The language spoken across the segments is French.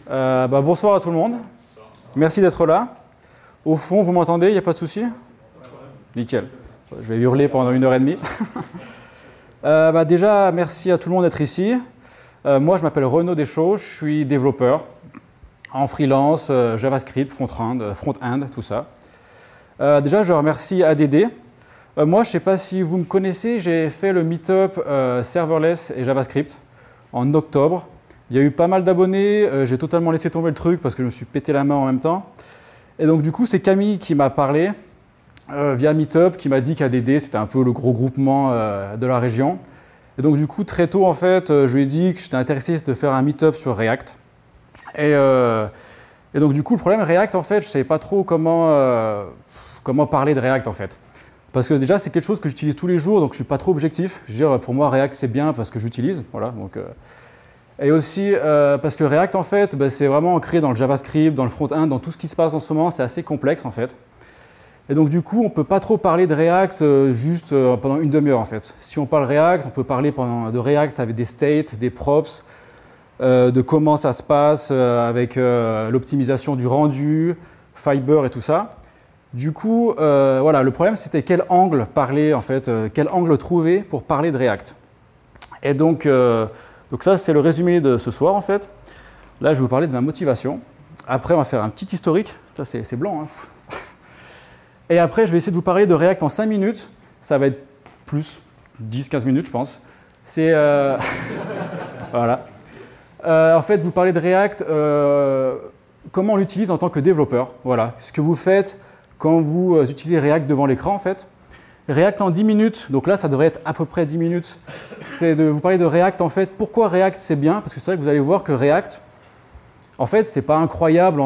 Bonsoir à tout le monde. Merci d'être là. Au fond, vous m'entendez? Il n'y a pas de souci? Nickel. Je vais hurler pendant 1h30. Déjà, merci à tout le monde d'être ici. Moi, je m'appelle Renaud Deschaux, je suis développeur en freelance, JavaScript, front-end, tout ça. Déjà, je remercie ADD. Moi, je ne sais pas si vous me connaissez, j'ai fait le meet-up serverless et JavaScript en octobre. Il y a eu pas mal d'abonnés, j'ai totalement laissé tomber le truc parce que je me suis pété la main en même temps. Et donc du coup, c'est Camille qui m'a parlé via Meetup, qui m'a dit qu'ADD, c'était un peu le gros groupement de la région. Et donc du coup, très tôt, en fait, je lui ai dit que j'étais intéressé de faire un Meetup sur React. Et donc du coup, le problème React, en fait, je ne savais pas trop comment parler de React, en fait. Parce que déjà, c'est quelque chose que j'utilise tous les jours, donc je ne suis pas trop objectif. Je veux dire, pour moi, React, c'est bien parce que j'utilise. Voilà, donc, et aussi parce que React, en fait, c'est vraiment ancré dans le JavaScript, dans le front-end, dans tout ce qui se passe en ce moment. C'est assez complexe, en fait. Et donc, du coup, on ne peut pas trop parler de React juste pendant une demi-heure, en fait. Si on parle React, on peut parler de React avec des states, des props, de comment ça se passe avec l'optimisation du rendu, Fiber et tout ça. Du coup, voilà, le problème, c'était quel angle parler, en fait, quel angle trouver pour parler de React. Et donc ça, c'est le résumé de ce soir, en fait. Là, je vais vous parler de ma motivation. Après, on va faire un petit historique. Ça, c'est blanc, hein. Et après, je vais essayer de vous parler de React en 5 minutes. Ça va être plus 10-15 minutes, je pense. C'est voilà. En fait, vous parlez de React, comment on l'utilise en tant que développeur. Voilà, ce que vous faites quand vous utilisez React devant l'écran, en fait. React en 10 minutes, donc là, ça devrait être à peu près 10 minutes. C'est de vous parler de React, en fait. Pourquoi React, c'est bien? Parce que c'est vrai que vous allez voir que React, en fait, c'est pas incroyable.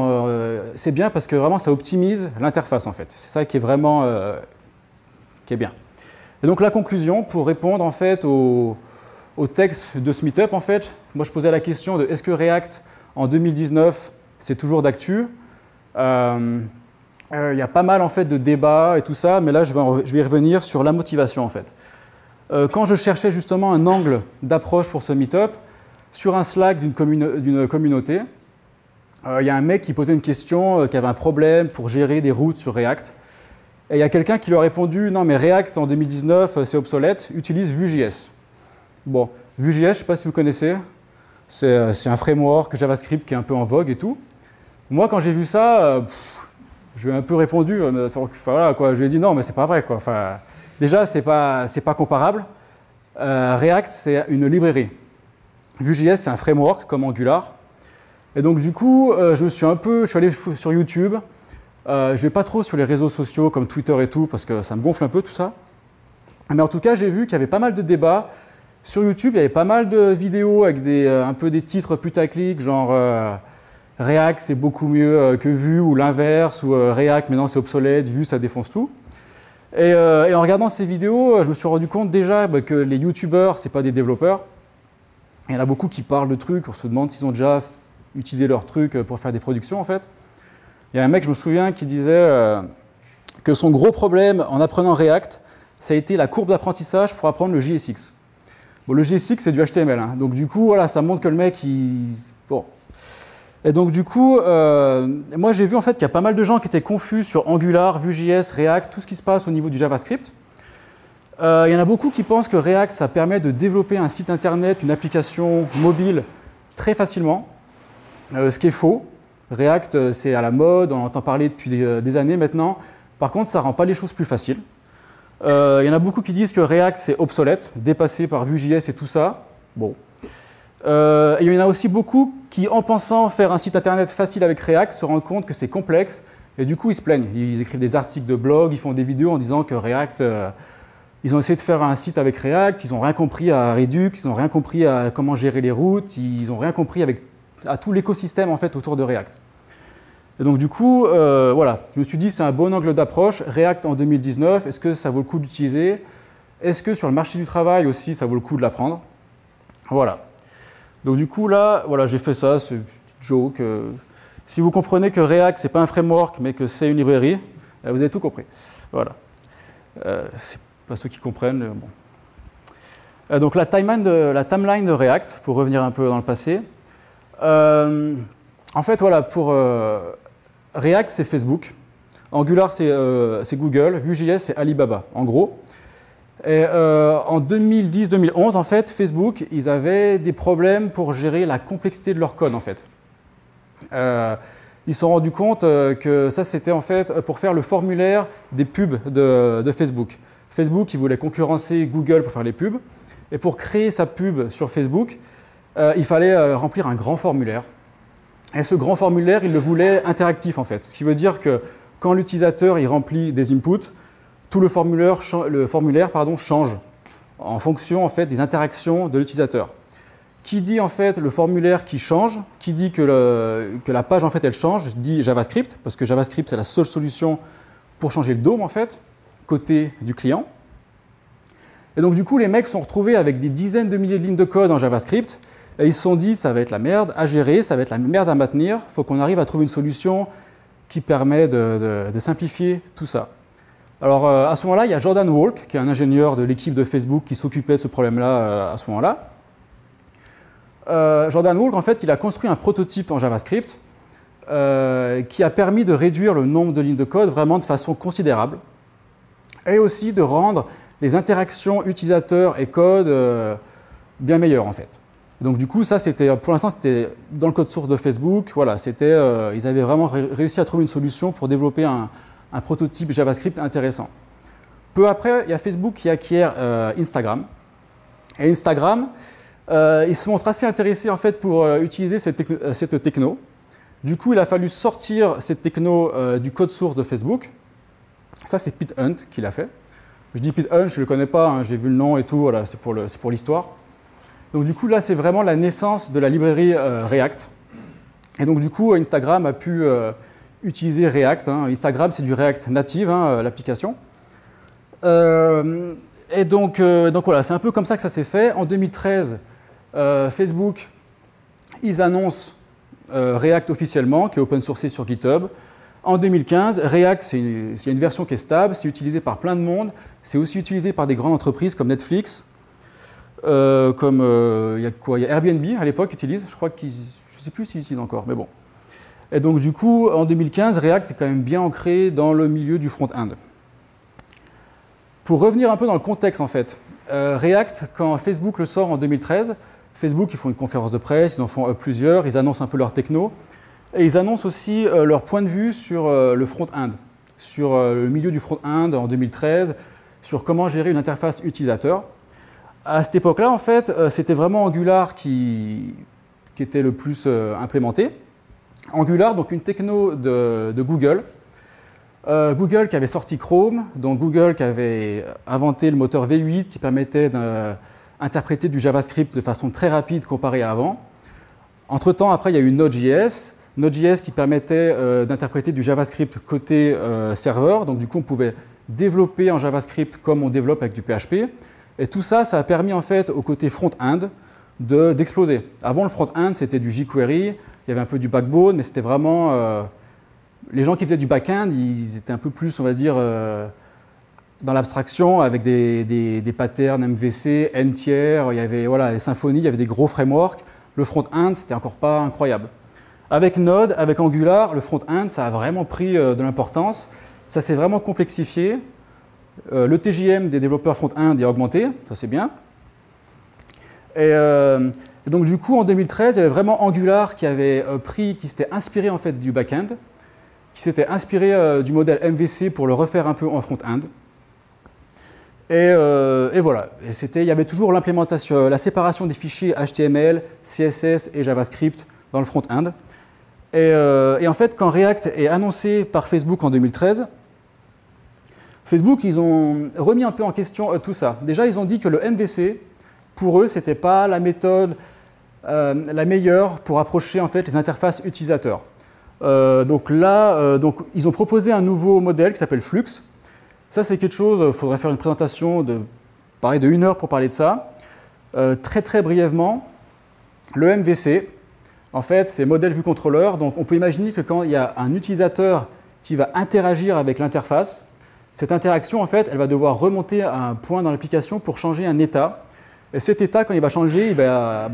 C'est bien parce que vraiment, ça optimise l'interface, en fait. C'est ça qui est vraiment qui est bien. Et donc, la conclusion, pour répondre, en fait, au texte de ce meetup, en fait, moi, je posais la question de est-ce que React, en 2019, c'est toujours d'actu? Il y a pas mal en fait de débats et tout ça, mais là je vais y revenir sur la motivation en fait. Quand je cherchais justement un angle d'approche pour ce meet-up, sur un Slack d'une communauté, il y a un mec qui posait une question, qui avait un problème pour gérer des routes sur React. Et il y a quelqu'un qui lui a répondu « Non mais React en 2019 c'est obsolète, utilise Vue.js ». Bon, Vue.js, je ne sais pas si vous connaissez, c'est un framework JavaScript qui est un peu en vogue et tout. Moi quand j'ai vu ça, je lui ai un peu répondu, voilà, quoi. Je lui ai dit non, mais c'est pas vrai, quoi. Enfin, déjà, c'est pas comparable. React, c'est une librairie. Vue.js, c'est un framework comme Angular. Et donc, du coup, je suis allé sur YouTube. Je vais pas trop sur les réseaux sociaux comme Twitter et tout, parce que ça me gonfle un peu tout ça. Mais en tout cas, j'ai vu qu'il y avait pas mal de débats. Sur YouTube, il y avait pas mal de vidéos avec un peu des titres putaclic, genre React, c'est beaucoup mieux que Vue, ou l'inverse, ou React, maintenant c'est obsolète, Vue, ça défonce tout. Et en regardant ces vidéos, je me suis rendu compte déjà que les youtubeurs, ce n'est pas des développeurs. Il y en a beaucoup qui parlent de trucs, on se demande s'ils ont déjà utilisé leurs trucs pour faire des productions, en fait. Il y a un mec, je me souviens, qui disait que son gros problème en apprenant React, ça a été la courbe d'apprentissage pour apprendre le JSX. Bon, le JSX, c'est du HTML, hein. Donc du coup, voilà, ça montre que le mec, bon. Et donc du coup, moi j'ai vu en fait qu'il y a pas mal de gens qui étaient confus sur Angular, Vue.js, React, tout ce qui se passe au niveau du JavaScript. Il y en a beaucoup qui pensent que React, ça permet de développer un site internet, une application mobile très facilement, ce qui est faux. React, c'est à la mode, on entend parler depuis des années maintenant. Par contre, ça ne rend pas les choses plus faciles. Il y en a beaucoup qui disent que React, c'est obsolète, dépassé par Vue.js et tout ça. Bon. Et il y en a aussi beaucoup qui, en pensant faire un site internet facile avec React, se rendent compte que c'est complexe et du coup ils se plaignent. Ils écrivent des articles de blog, ils font des vidéos en disant que React, ils ont essayé de faire un site avec React, ils n'ont rien compris à Redux, ils n'ont rien compris à comment gérer les routes, ils n'ont rien compris à tout l'écosystème en fait autour de React. Et donc du coup, voilà, je me suis dit c'est un bon angle d'approche. React en 2019, est-ce que ça vaut le coup d'utiliser? Est-ce que sur le marché du travail aussi ça vaut le coup de l'apprendre? Voilà. Donc du coup là, voilà, j'ai fait ça, c'est une petite joke. Si vous comprenez que React, c'est pas un framework, mais que c'est une librairie, vous avez tout compris. Voilà. C'est pas ceux qui comprennent, mais bon. Donc la timeline de React, pour revenir un peu dans le passé. En fait, voilà, pour React, c'est Facebook. Angular, c'est Google. Vue.js, c'est Alibaba, en gros. Et en 2010-2011, en fait, Facebook, ils avaient des problèmes pour gérer la complexité de leur code, en fait. Ils se sont rendus compte que ça, c'était en fait pour faire le formulaire des pubs de Facebook. Facebook, il voulait concurrencer Google pour faire les pubs. Et pour créer sa pub sur Facebook, il fallait remplir un grand formulaire. Et ce grand formulaire, il le voulait interactif, en fait. Ce qui veut dire que quand l'utilisateur il remplit des inputs, tout le formulaire change en fonction en fait, des interactions de l'utilisateur. Qui dit en fait le formulaire qui change, qui dit que la page en fait elle change, dit JavaScript, parce que JavaScript c'est la seule solution pour changer le DOM en fait, côté du client. Et donc du coup les mecs se sont retrouvés avec des dizaines de milliers de lignes de code en JavaScript, et ils se sont dit ça va être la merde à gérer, ça va être la merde à maintenir, il faut qu'on arrive à trouver une solution qui permet de simplifier tout ça. Alors à ce moment-là, il y a Jordan Walke, qui est un ingénieur de l'équipe de Facebook qui s'occupait de ce problème-là à ce moment-là. Jordan Walke, en fait, il a construit un prototype en JavaScript qui a permis de réduire le nombre de lignes de code vraiment de façon considérable et aussi de rendre les interactions utilisateurs et code bien meilleures, en fait. Donc du coup, ça, pour l'instant, c'était dans le code source de Facebook. Voilà, ils avaient vraiment réussi à trouver une solution pour développer un prototype JavaScript intéressant. Peu après, il y a Facebook qui acquiert Instagram. Et Instagram, il se montre assez intéressé en fait pour utiliser cette techno. Du coup, il a fallu sortir cette techno du code source de Facebook. Ça, c'est Pete Hunt qui l'a fait. Je dis Pete Hunt, je ne le connais pas, hein, j'ai vu le nom et tout, voilà, c'est pour l'histoire. Donc du coup, là, c'est vraiment la naissance de la librairie React. Et donc du coup, Instagram a pu utiliser React. Hein. Instagram, c'est du React native, hein, l'application. Et donc voilà, c'est un peu comme ça que ça s'est fait. En 2013, Facebook, ils annoncent React officiellement, qui est open sourcé sur GitHub. En 2015, React, il y a une version qui est stable, c'est utilisé par plein de monde. C'est aussi utilisé par des grandes entreprises comme Netflix, il y a Airbnb à l'époque utilise, je ne sais plus s'ils utilisent encore, mais bon. Et donc du coup, en 2015, React est quand même bien ancré dans le milieu du front-end. Pour revenir un peu dans le contexte en fait, React, quand Facebook le sort en 2013, Facebook, ils font une conférence de presse, ils en font plusieurs, ils annoncent un peu leur techno, et ils annoncent aussi leur point de vue sur le front-end, sur le milieu du front-end en 2013, sur comment gérer une interface utilisateur. À cette époque-là, en fait, c'était vraiment Angular qui était le plus implémenté. Angular, donc une techno de Google. Google qui avait sorti Chrome, donc Google qui avait inventé le moteur V8 qui permettait d'interpréter du JavaScript de façon très rapide comparé à avant. Entre-temps, après, il y a eu Node.js. Node.js qui permettait d'interpréter du JavaScript côté serveur. Donc du coup, on pouvait développer en JavaScript comme on développe avec du PHP. Et tout ça, ça a permis en fait au côté front-end d'exploser. Avant le front-end, c'était du jQuery, il y avait un peu du backbone, mais c'était vraiment... les gens qui faisaient du back-end, ils étaient un peu plus, on va dire, dans l'abstraction, avec des patterns MVC, N-tier, il y avait les Symfony, il y avait des gros frameworks. Le front-end, c'était encore pas incroyable. Avec Node, avec Angular, le front-end, ça a vraiment pris de l'importance. Ça s'est vraiment complexifié. Le TJM des développeurs front-end est augmenté, ça c'est bien. Et donc du coup en 2013, il y avait vraiment Angular qui s'était inspiré en fait du back-end, qui s'était inspiré du modèle MVC pour le refaire un peu en front-end. Et voilà, il y avait toujours l'implémentation, la séparation des fichiers HTML, CSS et JavaScript dans le front-end. Et en fait, quand React est annoncé par Facebook en 2013, Facebook, ils ont remis un peu en question tout ça. Déjà, ils ont dit que le MVC, pour eux, ce n'était pas la méthode la meilleure pour approcher en fait, les interfaces utilisateurs. Donc là, ils ont proposé un nouveau modèle qui s'appelle Flux. Ça, c'est quelque chose, il faudrait faire une présentation de 1 heure pour parler de ça. Très, très brièvement, le MVC, en fait, c'est modèle vue contrôleur. Donc, on peut imaginer que quand il y a un utilisateur qui va interagir avec l'interface, cette interaction, en fait, elle va devoir remonter à un point dans l'application pour changer un état. Et cet état, quand il va changer,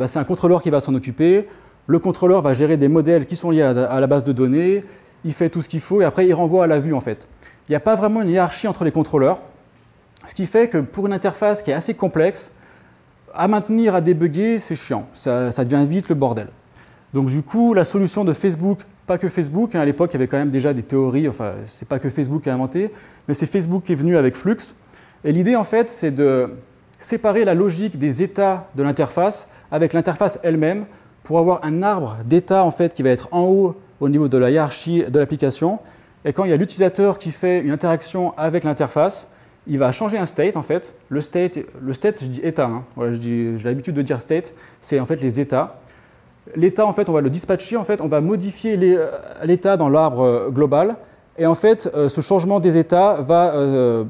c'est un contrôleur qui va s'en occuper. Le contrôleur va gérer des modèles qui sont liés à la base de données, il fait tout ce qu'il faut et après il renvoie à la vue en fait. Il n'y a pas vraiment une hiérarchie entre les contrôleurs, ce qui fait que pour une interface qui est assez complexe, à maintenir, à débugger, c'est chiant, ça devient vite le bordel. Donc du coup, la solution de Facebook, pas que Facebook, hein, à l'époque il y avait quand même déjà des théories, enfin c'est pas que Facebook qui a inventé, mais c'est Facebook qui est venu avec Flux. Et l'idée en fait c'est de séparer la logique des états de l'interface avec l'interface elle-même pour avoir un arbre d'états en fait qui va être en haut au niveau de la hiérarchie de l'application. Et quand il y a l'utilisateur qui fait une interaction avec l'interface, il va changer un state en fait. Le state je dis état, hein. Voilà, j'ai l'habitude de dire state, c'est en fait les états. L'état en fait on va le dispatcher, en fait on va modifier l'état dans l'arbre global et en fait ce changement des états va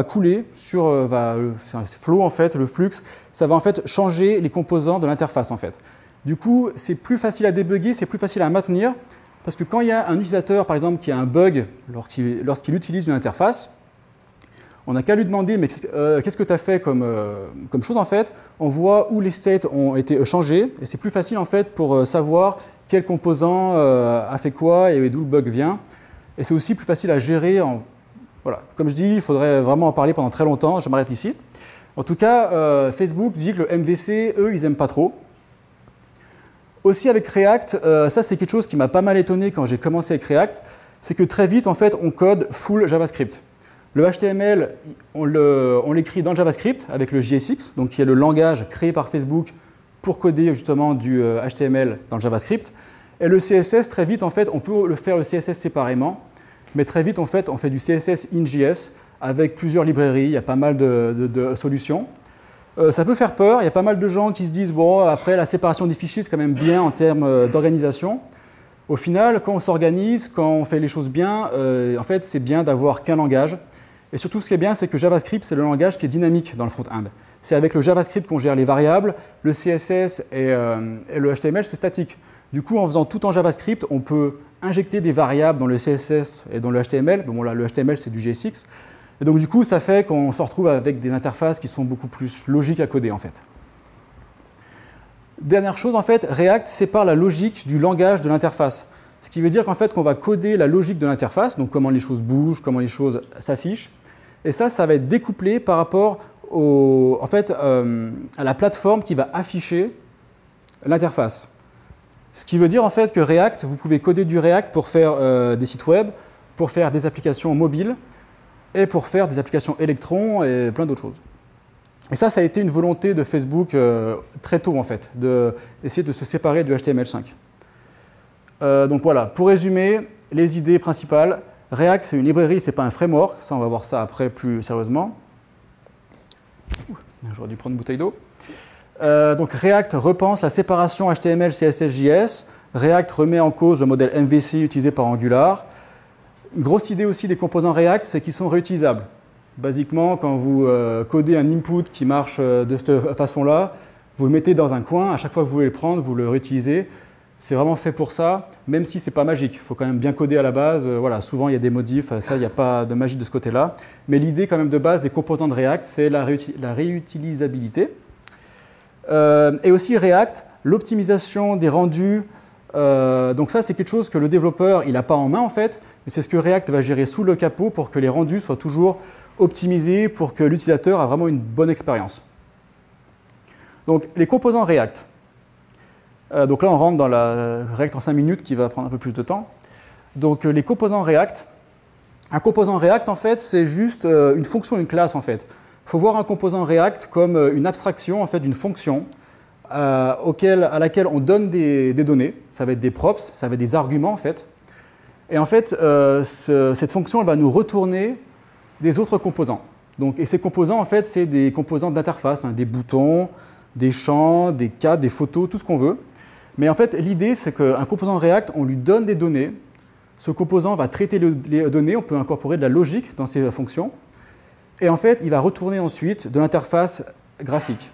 couler sur, c'est un flow en fait, le flux, ça va en fait changer les composants de l'interface en fait. Du coup, c'est plus facile à débugger, c'est plus facile à maintenir, parce que quand il y a un utilisateur, par exemple, qui a un bug lorsqu'il utilise une interface, on n'a qu'à lui demander, mais qu'est-ce que tu as fait comme chose en fait? On voit où les states ont été changés, et c'est plus facile en fait pour savoir quel composant a fait quoi et d'où le bug vient. Et c'est aussi plus facile à gérer. Voilà. Comme je dis, il faudrait vraiment en parler pendant très longtemps, je m'arrête ici. En tout cas, Facebook dit que le MVC, eux, ils n'aiment pas trop. Aussi avec React, ça c'est quelque chose qui m'a pas mal étonné quand j'ai commencé avec React, c'est que très vite en fait on code full JavaScript. Le HTML, on l'écrit dans JavaScript avec le JSX, donc qui est le langage créé par Facebook pour coder justement du HTML dans le JavaScript. Et le CSS, très vite en fait, on peut le faire le CSS séparément, mais très vite en fait on fait du CSS in JS avec plusieurs librairies, il y a pas mal de solutions. Ça peut faire peur, il y a pas mal de gens qui se disent bon, après la séparation des fichiers c'est quand même bien en termes d'organisation. Au final, quand on s'organise, quand on fait les choses bien, en fait c'est bien d'avoir qu'un langage. Et surtout ce qui est bien, c'est que JavaScript c'est le langage qui est dynamique dans le front-end. C'est avec le JavaScript qu'on gère les variables, le CSS et le HTML c'est statique. Du coup en faisant tout en JavaScript, on peut injecter des variables dans le CSS et dans le HTML. Bon là le HTML c'est du JSX. Et donc du coup, ça fait qu'on se retrouve avec des interfaces qui sont beaucoup plus logiques à coder en fait. Dernière chose en fait, React sépare la logique du langage de l'interface. Ce qui veut dire qu'en fait qu'on va coder la logique de l'interface, donc comment les choses bougent, comment les choses s'affichent. Et ça va être découplé par rapport à la plateforme qui va afficher l'interface. Ce qui veut dire en fait que React, vous pouvez coder du React pour faire des sites web, pour faire des applications mobiles, et pour faire des applications Electron et plein d'autres choses. Et ça a été une volonté de Facebook très tôt en fait, d'essayer de se séparer du HTML5. Donc voilà, pour résumer, les idées principales, React c'est une librairie, c'est pas un framework, ça on va voir ça après plus sérieusement. J'aurais dû prendre une bouteille d'eau. Donc React repense la séparation HTML, CSS, JS. React remet en cause le modèle MVC utilisé par Angular. Une grosse idée aussi des composants React, c'est qu'ils sont réutilisables. Basiquement, quand vous codez un input qui marche de cette façon-là, vous le mettez dans un coin, à chaque fois que vous voulez le prendre, vous le réutilisez. C'est vraiment fait pour ça, même si ce n'est pas magique. Il faut quand même bien coder à la base. Voilà, souvent, il y a des modifs, ça, il n'y a pas de magie de ce côté-là. Mais l'idée quand même de base des composants de React, c'est la réutilisabilité. Et aussi React, l'optimisation des rendus. Donc ça, c'est quelque chose que le développeur il n'a pas en main en fait, mais c'est ce que React va gérer sous le capot pour que les rendus soient toujours optimisés, pour que l'utilisateur ait vraiment une bonne expérience. Donc les composants React. Donc là, on rentre dans la React en 5 minutes qui va prendre un peu plus de temps. Donc les composants React. Un composant React, en fait, c'est juste une fonction, une classe en fait. Il faut voir un composant React comme une abstraction en fait d'une fonction à laquelle on donne des données, ça va être des props, ça va être des arguments en fait. Et en fait, cette fonction elle va nous retourner des autres composants. Donc, et ces composants en fait, c'est des composants d'interface, hein, des boutons, des champs, des cadres, des photos, tout ce qu'on veut. Mais en fait, l'idée c'est qu'un composant React, on lui donne des données. Ce composant va traiter les données, on peut incorporer de la logique dans ces fonctions. Et en fait, il va retourner ensuite de l'interface graphique.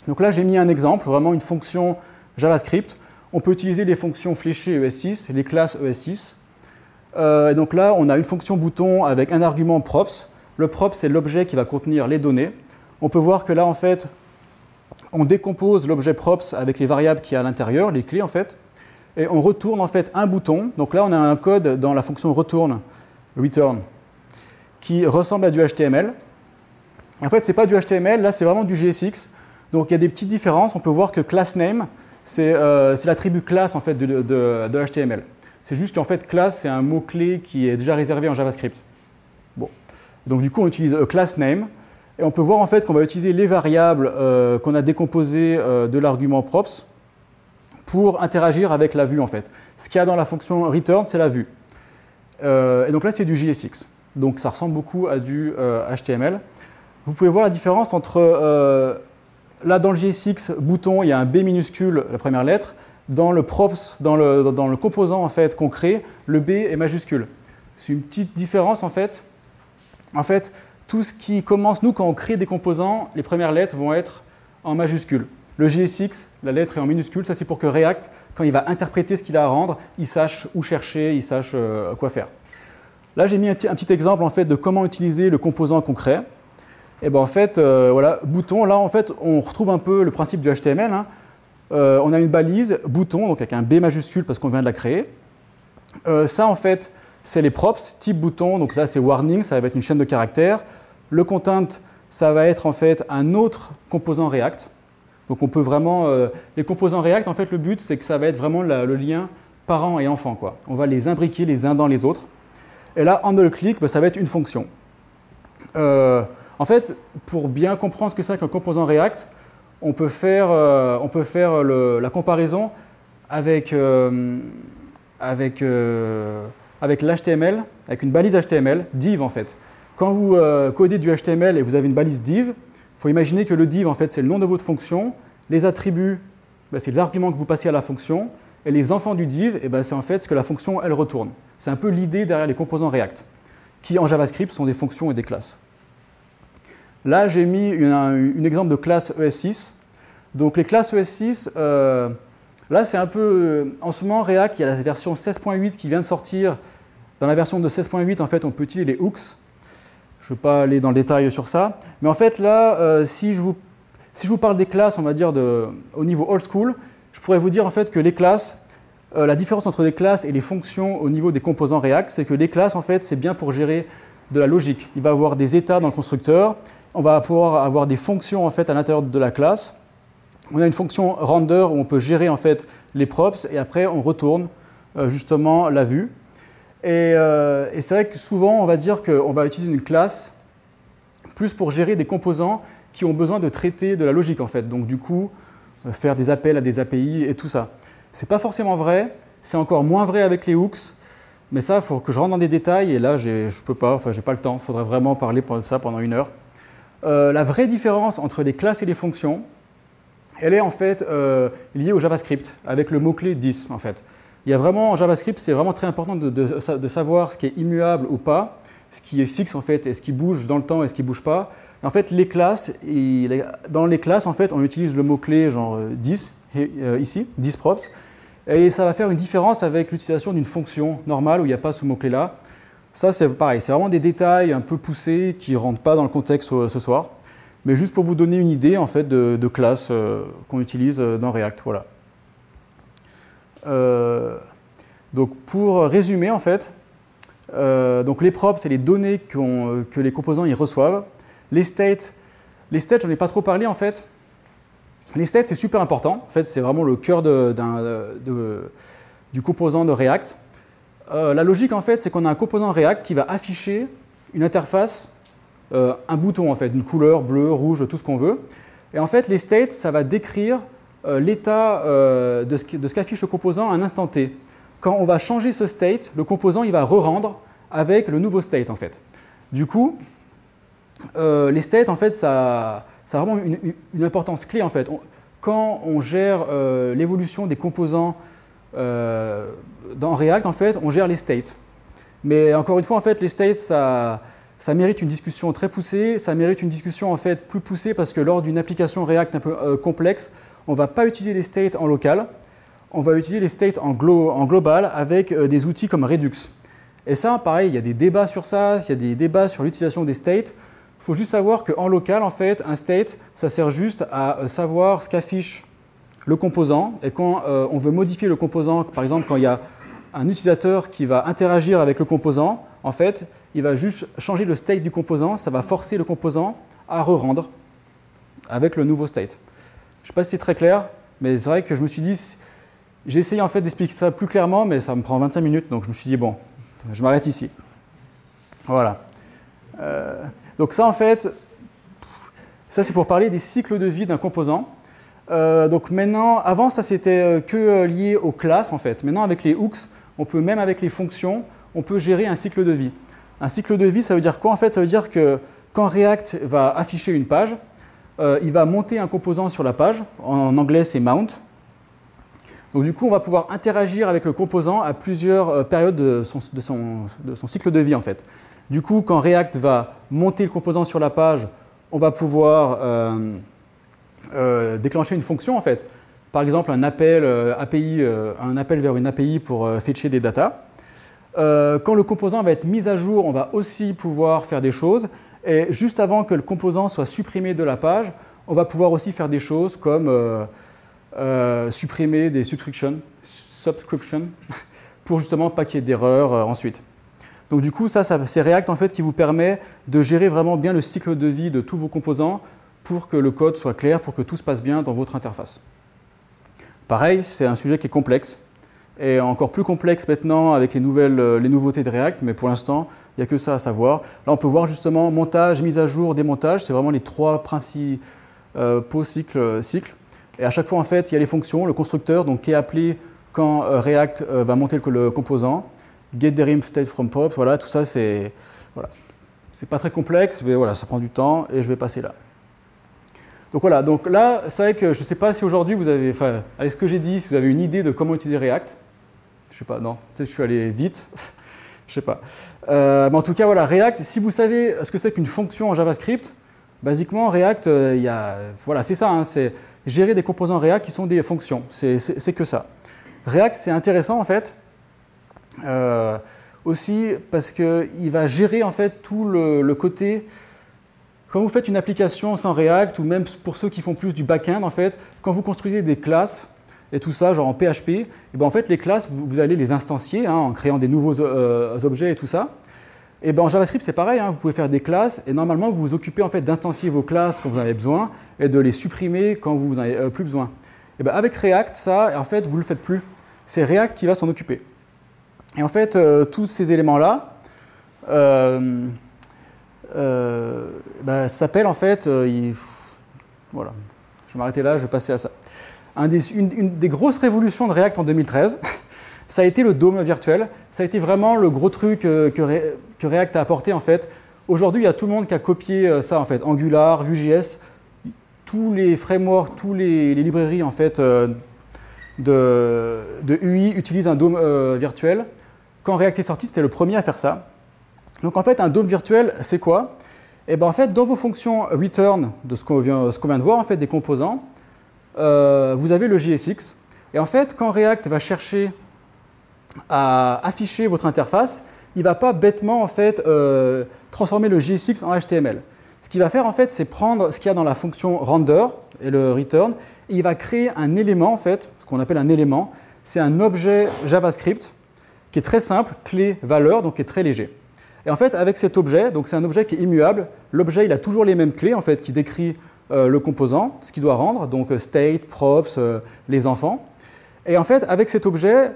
Donc là, j'ai mis un exemple, vraiment une fonction JavaScript. On peut utiliser les fonctions fléchées ES6, les classes ES6. Et donc là, on a une fonction bouton avec un argument props. Le props, c'est l'objet qui va contenir les données. On peut voir que là, en fait, On décompose l'objet props avec les variables qui y a à l'intérieur, les clés en fait, et on retourne en fait un bouton. Donc là, on a un code dans la fonction return, qui ressemble à du HTML. En fait, ce n'est pas du HTML, là c'est vraiment du JSX. Donc il y a des petites différences. On peut voir que className, c'est l'attribut class en fait, de HTML. C'est juste qu'en fait, class, c'est un mot-clé qui est déjà réservé en JavaScript. Bon. Donc du coup, on utilise className. Et on peut voir en fait qu'on va utiliser les variables qu'on a décomposées de l'argument props pour interagir avec la vue en fait. Ce qu'il y a dans la fonction return, c'est la vue. Et donc là, c'est du JSX. Donc ça ressemble beaucoup à du HTML. Vous pouvez voir la différence entre, là dans le JSX, bouton, il y a un B minuscule, la première lettre. Dans le props, dans le composant en fait, qu'on crée, le B est majuscule. C'est une petite différence en fait. En fait, tout ce qui commence, nous, quand on crée des composants, les premières lettres vont être en majuscule. Le JSX, la lettre est en minuscule, ça c'est pour que React, quand il va interpréter ce qu'il a à rendre, il sache où chercher, il sache quoi faire. Là, j'ai mis un petit exemple en fait, de comment utiliser le composant concret. Et ben en fait, voilà, bouton, là en fait, on retrouve un peu le principe du HTML. Hein. On a une balise, bouton, donc avec un B majuscule parce qu'on vient de la créer. Ça en fait, c'est les props, type bouton, donc là c'est warning, ça va être une chaîne de caractères. Le content, ça va être en fait un autre composant React. Donc on peut vraiment, les composants React, en fait le but c'est que ça va être vraiment le lien parent et enfant, quoi. On va les imbriquer les uns dans les autres. Et là, handleClick, bah, ça va être une fonction. En fait, pour bien comprendre ce que c'est qu'un composant React, on peut faire la comparaison avec l'HTML, avec une balise HTML, div en fait. Quand vous codez du HTML et vous avez une balise div, il faut imaginer que le div en fait c'est le nom de votre fonction, les attributs ben, c'est l'argument que vous passez à la fonction, et les enfants du div eh ben, c'est en fait ce que la fonction elle retourne. C'est un peu l'idée derrière les composants React, qui en JavaScript sont des fonctions et des classes. Là j'ai mis un exemple de classe ES6. Donc les classes ES6, là c'est un peu, en ce moment React, il y a la version 16.8 qui vient de sortir. Dans la version de 16.8 en fait on peut utiliser les hooks. Je ne vais pas aller dans le détail sur ça. Mais en fait, là, si je vous parle des classes, on va dire au niveau old school, je pourrais vous dire en fait que les classes, la différence entre les classes et les fonctions au niveau des composants React, c'est que les classes, en fait, c'est bien pour gérer de la logique. Il va y avoir des états dans le constructeur. On va pouvoir avoir des fonctions en fait, à l'intérieur de la classe. On a une fonction render où on peut gérer en fait, les props et après, on retourne justement la vue. Et c'est vrai que souvent, on va dire qu'on va utiliser une classe plus pour gérer des composants qui ont besoin de traiter de la logique, en fait. Donc, du coup, faire des appels à des API et tout ça. Ce n'est pas forcément vrai. C'est encore moins vrai avec les hooks. Mais ça, il faut que je rentre dans des détails. Et là, je ne peux pas, enfin, je n'ai pas le temps. Il faudrait vraiment parler de ça pendant 1 heure. La vraie différence entre les classes et les fonctions, elle est en fait liée au JavaScript, avec le mot-clé this, en fait. Il y a vraiment, en JavaScript, c'est vraiment très important de savoir ce qui est immuable ou pas, ce qui est fixe en fait, et ce qui bouge dans le temps et ce qui ne bouge pas. Et en fait, les classes, dans les classes, en fait, on utilise le mot-clé genre this, ici, thisProps, et ça va faire une différence avec l'utilisation d'une fonction normale où il n'y a pas ce mot-clé là. Ça, c'est pareil, c'est vraiment des détails un peu poussés qui ne rentrent pas dans le contexte ce soir, mais juste pour vous donner une idée en fait, de classes qu'on utilise dans React. Voilà. Donc pour résumer en fait, donc les props c'est les données que les composants ils reçoivent. Les states j'en ai pas trop parlé en fait. Les states c'est super important. En fait c'est vraiment le cœur du composant de React. La logique en fait c'est qu'on a un composant React qui va afficher une interface, un bouton en fait, une couleur bleu, rouge, tout ce qu'on veut. Et en fait les states ça va décrire l'état de ce qu'affiche le composant à un instant T. Quand on va changer ce state, le composant il va re-rendre avec le nouveau state en fait. Du coup, les states en fait ça a vraiment une importance clé en fait. Quand on gère l'évolution des composants dans React en fait, on gère les states. Mais encore une fois en fait les states ça mérite une discussion très poussée, ça mérite une discussion en fait plus poussée parce que lors d'une application React un peu complexe, on ne va pas utiliser les states en local, on va utiliser les states en global avec des outils comme Redux. Et ça, pareil, il y a des débats sur ça, il y a des débats sur l'utilisation des states. Il Il faut juste savoir qu'en local, en fait, un state, ça sert juste à savoir ce qu'affiche le composant. Et quand on veut modifier le composant, par exemple, quand il y a un utilisateur qui va interagir avec le composant, en fait, il va juste changer le state du composant, ça va forcer le composant à re-rendre avec le nouveau state. Je ne sais pas si c'est très clair, mais c'est vrai que je me suis dit, j'ai essayé en fait d'expliquer ça plus clairement, mais ça me prend 25 minutes, donc je me suis dit, bon, je m'arrête ici. Voilà. Donc ça, en fait, ça c'est pour parler des cycles de vie d'un composant. Donc maintenant, avant, ça c'était que lié aux classes, en fait. Maintenant, avec les hooks, on peut, même avec les fonctions, on peut gérer un cycle de vie. Un cycle de vie, ça veut dire quoi? En fait, ça veut dire que quand React va afficher une page, il va monter un composant sur la page. En anglais, c'est mount. Donc du coup, on va pouvoir interagir avec le composant à plusieurs périodes de son cycle de vie, en fait. Du coup, quand React va monter le composant sur la page, on va pouvoir déclencher une fonction, en fait. Par exemple, un appel API, un appel vers une API pour fetcher des datas. Quand le composant va être mis à jour, on va aussi pouvoir faire des choses. Et juste avant que le composant soit supprimé de la page, on va pouvoir aussi faire des choses comme supprimer des subscriptions pour justement pas qu'il y ait d'erreurs ensuite. Donc du coup, ça c'est React en fait qui vous permet de gérer vraiment bien le cycle de vie de tous vos composants pour que le code soit clair, pour que tout se passe bien dans votre interface. Pareil, c'est un sujet qui est complexe, et encore plus complexe maintenant avec les nouveautés de React, mais pour l'instant, il n'y a que ça à savoir. Là, on peut voir justement montage, mise à jour, démontage, c'est vraiment les trois principaux cycles. Et à chaque fois, en fait, il y a les fonctions, le constructeur, donc qui est appelé quand React va monter le composant, getDerim state from props, voilà, tout ça, c'est voilà. Pas très complexe, mais voilà, ça prend du temps, et je vais passer là. Donc voilà, donc là, c'est vrai que je ne sais pas si aujourd'hui vous avez, enfin, avec ce que j'ai dit, si vous avez une idée de comment utiliser React. Je ne sais pas, non, peut-être que je suis allé vite, je ne sais pas. Mais en tout cas, voilà, React, si vous savez ce que c'est qu'une fonction en JavaScript, basiquement, React, voilà, c'est ça, hein, c'est gérer des composants React qui sont des fonctions, c'est que ça. React, c'est intéressant en fait, aussi parce qu'il va gérer en fait tout le côté. Quand vous faites une application sans React, ou même pour ceux qui font plus du back-end, en fait, quand vous construisez des classes et tout ça, genre en PHP, et ben en fait, les classes, vous allez les instancier hein, en créant des nouveaux objets et tout ça. Et ben en JavaScript, c'est pareil, hein, vous pouvez faire des classes et normalement, vous vous occupez en fait d'instancier vos classes quand vous en avez besoin et de les supprimer quand vous n'en avez plus besoin. Et ben avec React, ça, en fait, vous ne le faites plus. C'est React qui va s'en occuper. Et en fait, tous ces éléments-là, ça s'appelle en fait, voilà, je vais m'arrêter là, je vais passer à ça. Une des grosses révolutions de React en 2013, ça a été le DOM virtuel. Ça a été vraiment le gros truc que React a apporté en fait. Aujourd'hui, il y a tout le monde qui a copié ça en fait. Angular, Vue.js, tous les frameworks, tous les librairies en fait de UI utilisent un DOM virtuel. Quand React est sorti, c'était le premier à faire ça. Donc en fait, un DOM virtuel, c'est quoi? Et ben en fait, dans vos fonctions return de ce qu'on vient de voir, en fait, des composants, vous avez le JSX. Et en fait, quand React va chercher à afficher votre interface, il ne va pas bêtement en fait, transformer le JSX en HTML. Ce qu'il va faire, en fait, c'est prendre ce qu'il y a dans la fonction render et le return, et il va créer un élément, en fait, ce qu'on appelle un élément. C'est un objet JavaScript qui est très simple, clé, valeur, donc qui est très léger. Et en fait, avec cet objet, donc c'est un objet qui est immuable, l'objet il a toujours les mêmes clés en fait, qui décrit le composant, ce qu'il doit rendre, donc state, props, les enfants. Et en fait, avec cet objet,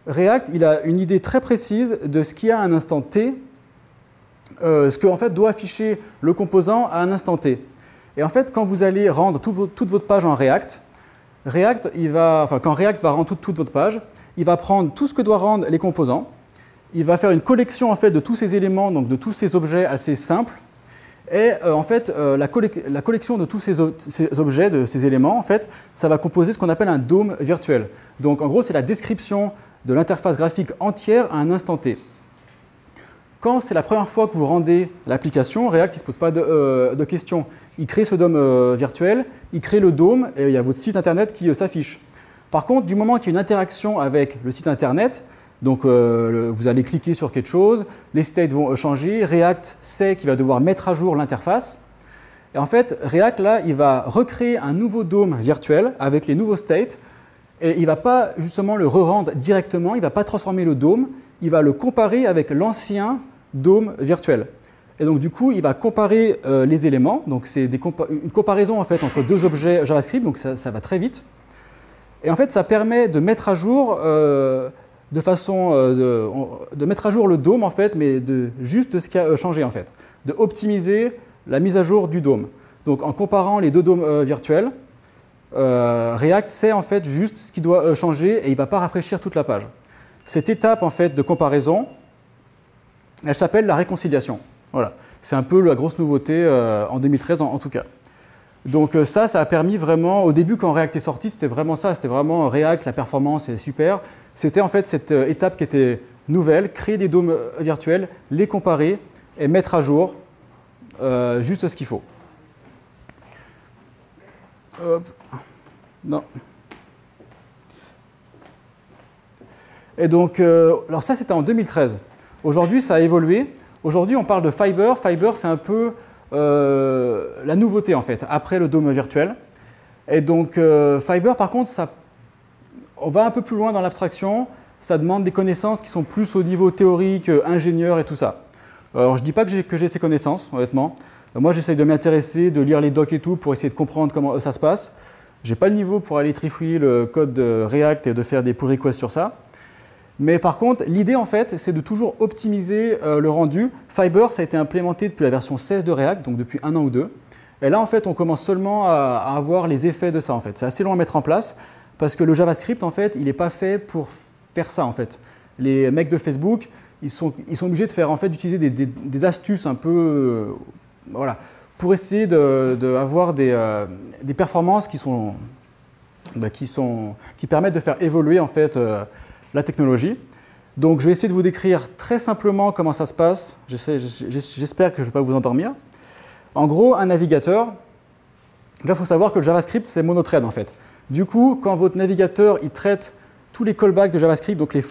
React il a une idée très précise de ce qu'il y a à un instant T, ce que en fait, doit afficher le composant à un instant T. Et en fait, quand vous allez rendre toute votre page en React, quand React va rendre toute votre page, il va prendre tout ce que doivent rendre les composants, il va faire une collection en fait, de tous ces éléments, donc de tous ces objets assez simples, et en fait, la collection de tous ces objets, de ces éléments, en fait, ça va composer ce qu'on appelle un DOM virtuel. Donc en gros, c'est la description de l'interface graphique entière à un instant T. Quand c'est la première fois que vous rendez l'application, React ne se pose pas de questions. Il crée ce DOM virtuel, il crée le DOM, et il y a votre site internet qui s'affiche. Par contre, du moment qu'il y a une interaction avec le site internet, Donc vous allez cliquer sur quelque chose, les states vont changer, React sait qu'il va devoir mettre à jour l'interface. Et en fait, React, là, il va recréer un nouveau DOM virtuel avec les nouveaux states. Et il ne va pas justement le re-rendre directement, il ne va pas transformer le DOM, il va le comparer avec l'ancien DOM virtuel. Et donc du coup, il va comparer les éléments. Donc c'est une comparaison en fait entre deux objets JavaScript, donc ça va très vite. Et en fait, ça permet de mettre à jour de mettre à jour le DOM en fait, mais juste de ce qui a changé en fait, de optimiser la mise à jour du DOM. Donc en comparant les deux DOM virtuels, React sait en fait juste ce qui doit changer et il ne va pas rafraîchir toute la page. Cette étape en fait de comparaison, elle s'appelle la réconciliation. Voilà. C'est un peu la grosse nouveauté en 2013 en tout cas. Donc ça a permis vraiment, au début quand React est sorti, c'était vraiment ça, c'était vraiment React, la performance est super. C'était en fait cette étape qui était nouvelle, créer des DOM virtuels, les comparer et mettre à jour juste ce qu'il faut. Non. Et donc, alors ça c'était en 2013. Aujourd'hui ça a évolué. Aujourd'hui on parle de Fiber. Fiber c'est un peu la nouveauté en fait, après le DOM virtuel. Et donc Fiber par contre, on va un peu plus loin dans l'abstraction. Ça demande des connaissances qui sont plus au niveau théorique, ingénieur et tout ça. Alors je ne dis pas que j'ai ces connaissances, honnêtement. Moi, j'essaye de m'intéresser, de lire les docs et tout pour essayer de comprendre comment ça se passe. Je n'ai pas le niveau pour aller trifouiller le code de React et de faire des pull requests sur ça. Mais par contre, l'idée, en fait, c'est de toujours optimiser le rendu. Fiber, ça a été implémenté depuis la version 16 de React, donc depuis 1 an ou 2. Et là, en fait, on commence seulement à avoir les effets de ça, en fait. C'est assez long à mettre en place parce que le JavaScript, en fait, il n'est pas fait pour faire ça, en fait. Les mecs de Facebook, ils sont obligés de faire, en fait, d'utiliser des astuces un peu... voilà, pour essayer d'avoir des performances qui permettent de faire évoluer en fait la technologie. Donc je vais essayer de vous décrire très simplement comment ça se passe. J'espère que je ne vais pas vous endormir. En gros, un navigateur, là il faut savoir que le JavaScript c'est monothread en fait. Du coup, quand votre navigateur il traite tous les callbacks de JavaScript, donc les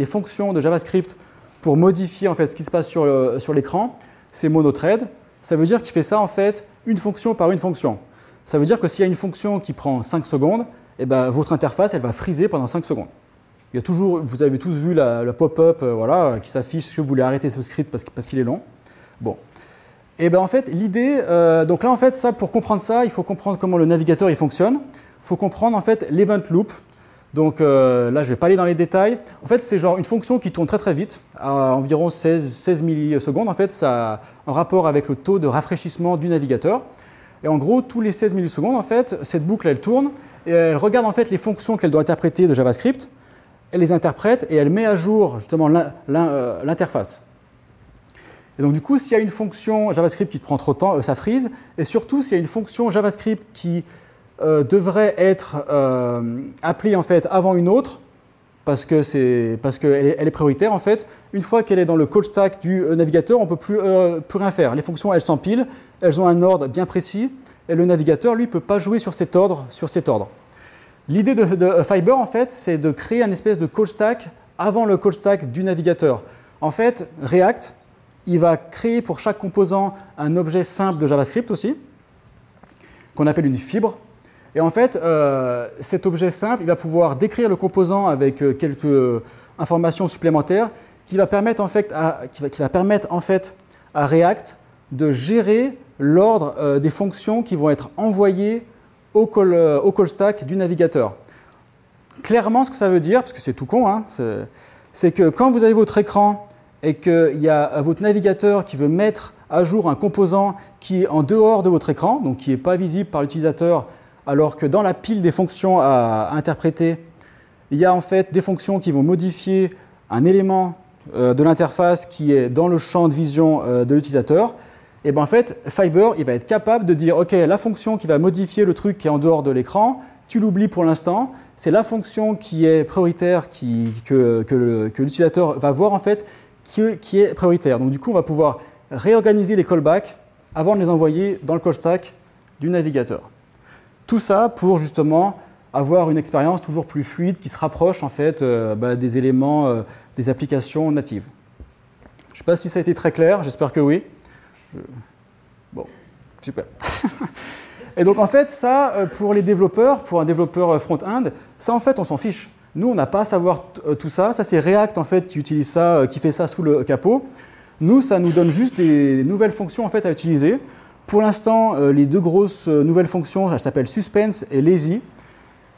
fonctions de JavaScript pour modifier en fait ce qui se passe sur l'écran, c'est monothread. Ça veut dire qu'il fait ça en fait une fonction par une fonction. Ça veut dire que s'il y a une fonction qui prend 5 secondes, eh ben, votre interface elle va freezer pendant 5 secondes. Il y a toujours, vous avez tous vu la pop-up voilà, qui s'affiche si vous voulez arrêter ce script parce qu'il est long. Bon. Et ben en fait l'idée, donc là en fait ça, pour comprendre ça, il faut comprendre comment le navigateur il fonctionne. Il faut comprendre en fait l'event loop. Donc là je ne vais pas aller dans les détails. En fait c'est genre une fonction qui tourne très très vite, à environ 16 millisecondes. En fait ça a un rapport avec le taux de rafraîchissement du navigateur. Et en gros tous les 16 millisecondes en fait cette boucle elle tourne et elle regarde en fait les fonctions qu'elle doit interpréter de JavaScript. Elle les interprète et elle met à jour justement l'interface. Et donc du coup s'il y a une fonction JavaScript qui prend trop de temps, ça freeze. Et surtout s'il y a une fonction JavaScript qui devrait être appelée en fait avant une autre parce qu'elle est prioritaire en fait. Une fois qu'elle est dans le call stack du navigateur, on ne peut plus rien faire. Les fonctions elles s'empilent, elles ont un ordre bien précis et le navigateur lui ne peut pas jouer sur cet ordre. L'idée de Fiber en fait c'est de créer un espèce de call stack avant le call stack du navigateur. En fait React il va créer pour chaque composant un objet simple de JavaScript aussi qu'on appelle une fibre. Et en fait, cet objet simple, il va pouvoir décrire le composant avec quelques informations supplémentaires qui va permettre en fait à React de gérer l'ordre des fonctions qui vont être envoyées au call stack du navigateur. Clairement, ce que ça veut dire, parce que c'est tout con, hein, c'est que quand vous avez votre écran et qu'il y a votre navigateur qui veut mettre à jour un composant qui est en dehors de votre écran, donc qui n'est pas visible par l'utilisateur, alors que dans la pile des fonctions à interpréter, il y a en fait des fonctions qui vont modifier un élément de l'interface qui est dans le champ de vision de l'utilisateur. Et bien en fait, Fiber il va être capable de dire ok, la fonction qui va modifier le truc qui est en dehors de l'écran, tu l'oublies pour l'instant, c'est la fonction qui est prioritaire que l'utilisateur va voir en fait qui est prioritaire. Donc du coup, on va pouvoir réorganiser les callbacks avant de les envoyer dans le call stack du navigateur. Tout ça pour justement avoir une expérience toujours plus fluide qui se rapproche en fait des éléments des applications natives. Je ne sais pas si ça a été très clair, j'espère que oui. Bon, super. Et donc en fait, ça, pour les développeurs, pour un développeur front-end, ça en fait, on s'en fiche. Nous, on n'a pas à savoir tout ça. Ça, c'est React en fait qui utilise ça, qui fait ça sous le capot. Nous, ça nous donne juste des nouvelles fonctions en fait à utiliser. Pour l'instant, les deux grosses nouvelles fonctions, elles s'appellent Suspense et Lazy.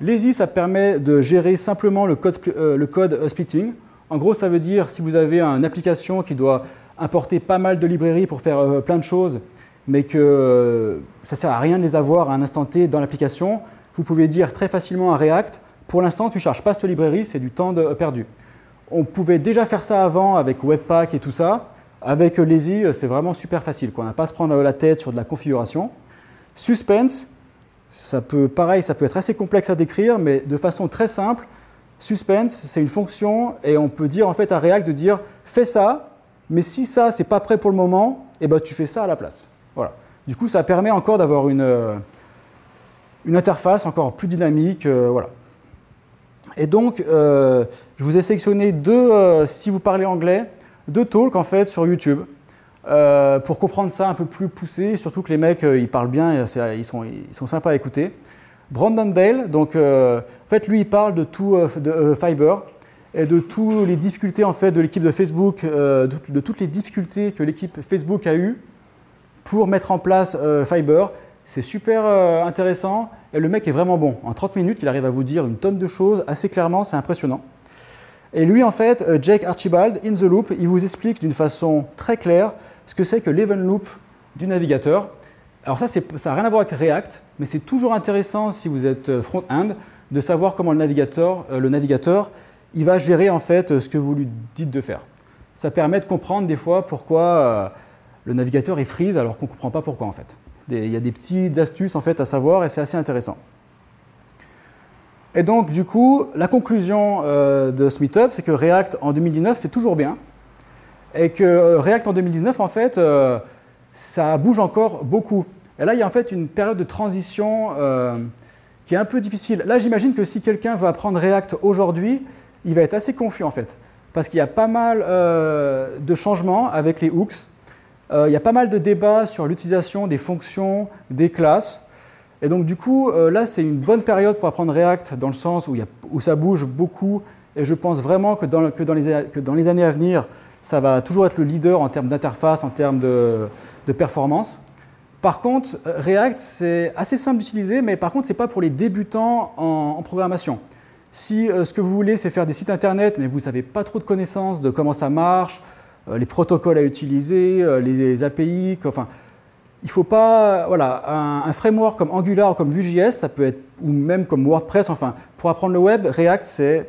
Lazy, ça permet de gérer simplement le code splitting. En gros, ça veut dire si vous avez une application qui doit importer pas mal de librairies pour faire plein de choses, mais que ça ne sert à rien de les avoir à un instant T dans l'application, vous pouvez dire très facilement à React, pour l'instant, tu ne charges pas cette librairie, c'est du temps perdu. On pouvait déjà faire ça avant avec Webpack et tout ça. Avec Lazy, c'est vraiment super facile. On n'a pas à se prendre la tête sur de la configuration. Suspense, pareil, ça peut être assez complexe à décrire, mais de façon très simple. Suspense, c'est une fonction et on peut dire en fait à React de dire fais ça, mais si ça c'est pas prêt pour le moment, eh ben, tu fais ça à la place. Voilà. Du coup, ça permet encore d'avoir une interface encore plus dynamique. Voilà. Et donc, je vous ai sélectionné si vous parlez anglais, 2 talks en fait sur YouTube pour comprendre ça un peu plus poussé, surtout que les mecs ils parlent bien, ils sont sympas à écouter. Brandon Dale, donc en fait lui il parle de tout de Fiber et de toutes les difficultés en fait de l'équipe de Facebook, de toutes les difficultés que l'équipe Facebook a eues pour mettre en place Fiber. C'est super intéressant et le mec est vraiment bon. En 30 minutes, il arrive à vous dire une tonne de choses assez clairement, c'est impressionnant. Et lui, en fait, Jake Archibald, in the loop, il vous explique d'une façon très claire ce que c'est que l'event loop du navigateur. Alors ça n'a rien à voir avec React, mais c'est toujours intéressant si vous êtes front-end de savoir comment le navigateur il va gérer en fait ce que vous lui dites de faire. Ça permet de comprendre des fois pourquoi le navigateur il freeze alors qu'on ne comprend pas pourquoi en fait. Il y a des petites astuces en fait à savoir et c'est assez intéressant. Et donc, du coup, la conclusion de ce meetup, c'est que React en 2019, c'est toujours bien. Et que React en 2019, en fait, ça bouge encore beaucoup. Et là, il y a en fait une période de transition qui est un peu difficile. Là, j'imagine que si quelqu'un veut apprendre React aujourd'hui, il va être assez confus, en fait. Parce qu'il y a pas mal de changements avec les hooks. Il y a pas mal de débats sur l'utilisation des fonctions, des classes. Et donc du coup, là, c'est une bonne période pour apprendre React dans le sens où ça bouge beaucoup. Et je pense vraiment que dans les années à venir, ça va toujours être le leader en termes d'interface, en termes de performance. Par contre, React, c'est assez simple d'utiliser, mais par contre, ce n'est pas pour les débutants en programmation. Si ce que vous voulez, c'est faire des sites internet, mais vous n'avez pas trop de connaissances de comment ça marche, les protocoles à utiliser, les API, enfin... Il ne faut pas, voilà, un framework comme Angular ou comme Vue.js, ça peut être, ou même comme WordPress, enfin, pour apprendre le web, React, c'est,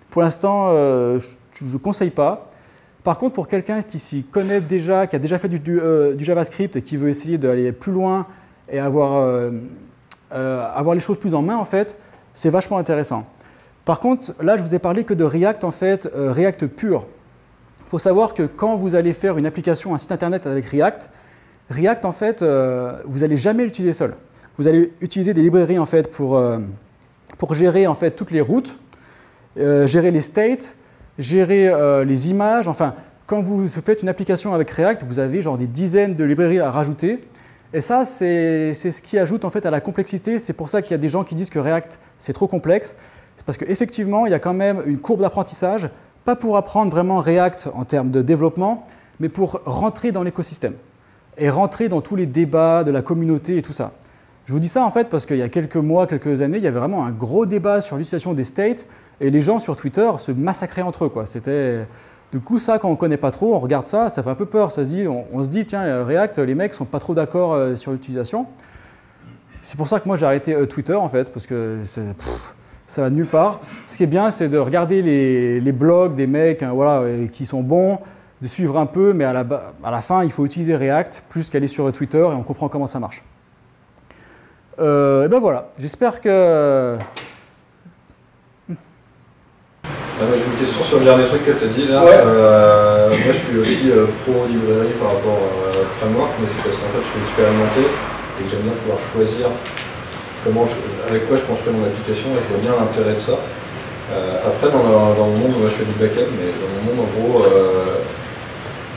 pour l'instant, je ne conseille pas. Par contre, pour quelqu'un qui s'y connaît déjà, qui a déjà fait du JavaScript et qui veut essayer d'aller plus loin et avoir les choses plus en main, en fait, c'est vachement intéressant. Par contre, là, je vous ai parlé que de React, en fait, React pur. Il faut savoir que quand vous allez faire une application, un site internet avec React, en fait, vous n'allez jamais l'utiliser seul. Vous allez utiliser des librairies en fait, pour gérer en fait, toutes les routes, gérer les states, gérer les images. Enfin, quand vous faites une application avec React, vous avez genre des dizaines de librairies à rajouter. Et ça, c'est ce qui ajoute en fait, à la complexité. C'est pour ça qu'il y a des gens qui disent que React, c'est trop complexe. C'est parce qu'effectivement, il y a quand même une courbe d'apprentissage, pas pour apprendre vraiment React en termes de développement, mais pour rentrer dans l'écosystème et rentrer dans tous les débats de la communauté et tout ça. Je vous dis ça en fait parce qu'il y a quelques mois, quelques années, il y avait vraiment un gros débat sur l'utilisation des states et les gens sur Twitter se massacraient entre eux, quoi. C'était... Du coup, ça, quand on ne connaît pas trop, on regarde ça, ça fait un peu peur. On se dit, tiens, React, les mecs ne sont pas trop d'accord sur l'utilisation. C'est pour ça que moi, j'ai arrêté Twitter en fait, parce que ça va de nulle part. Ce qui est bien, c'est de regarder les blogs des mecs voilà, qui sont bons, de suivre un peu, mais à la fin, il faut utiliser React plus qu'aller sur Twitter et on comprend comment ça marche. Et ben voilà, j'espère que... J'ai une question sur le dernier truc que tu as dit là. Ouais. Moi je suis aussi pro librairie par rapport au framework, mais c'est parce qu'en fait je suis expérimenté et que j'aime bien pouvoir choisir avec quoi je construis mon application et je vois bien l'intérêt de ça. Après, dans mon monde, moi je fais du back-end, mais dans mon monde, en gros,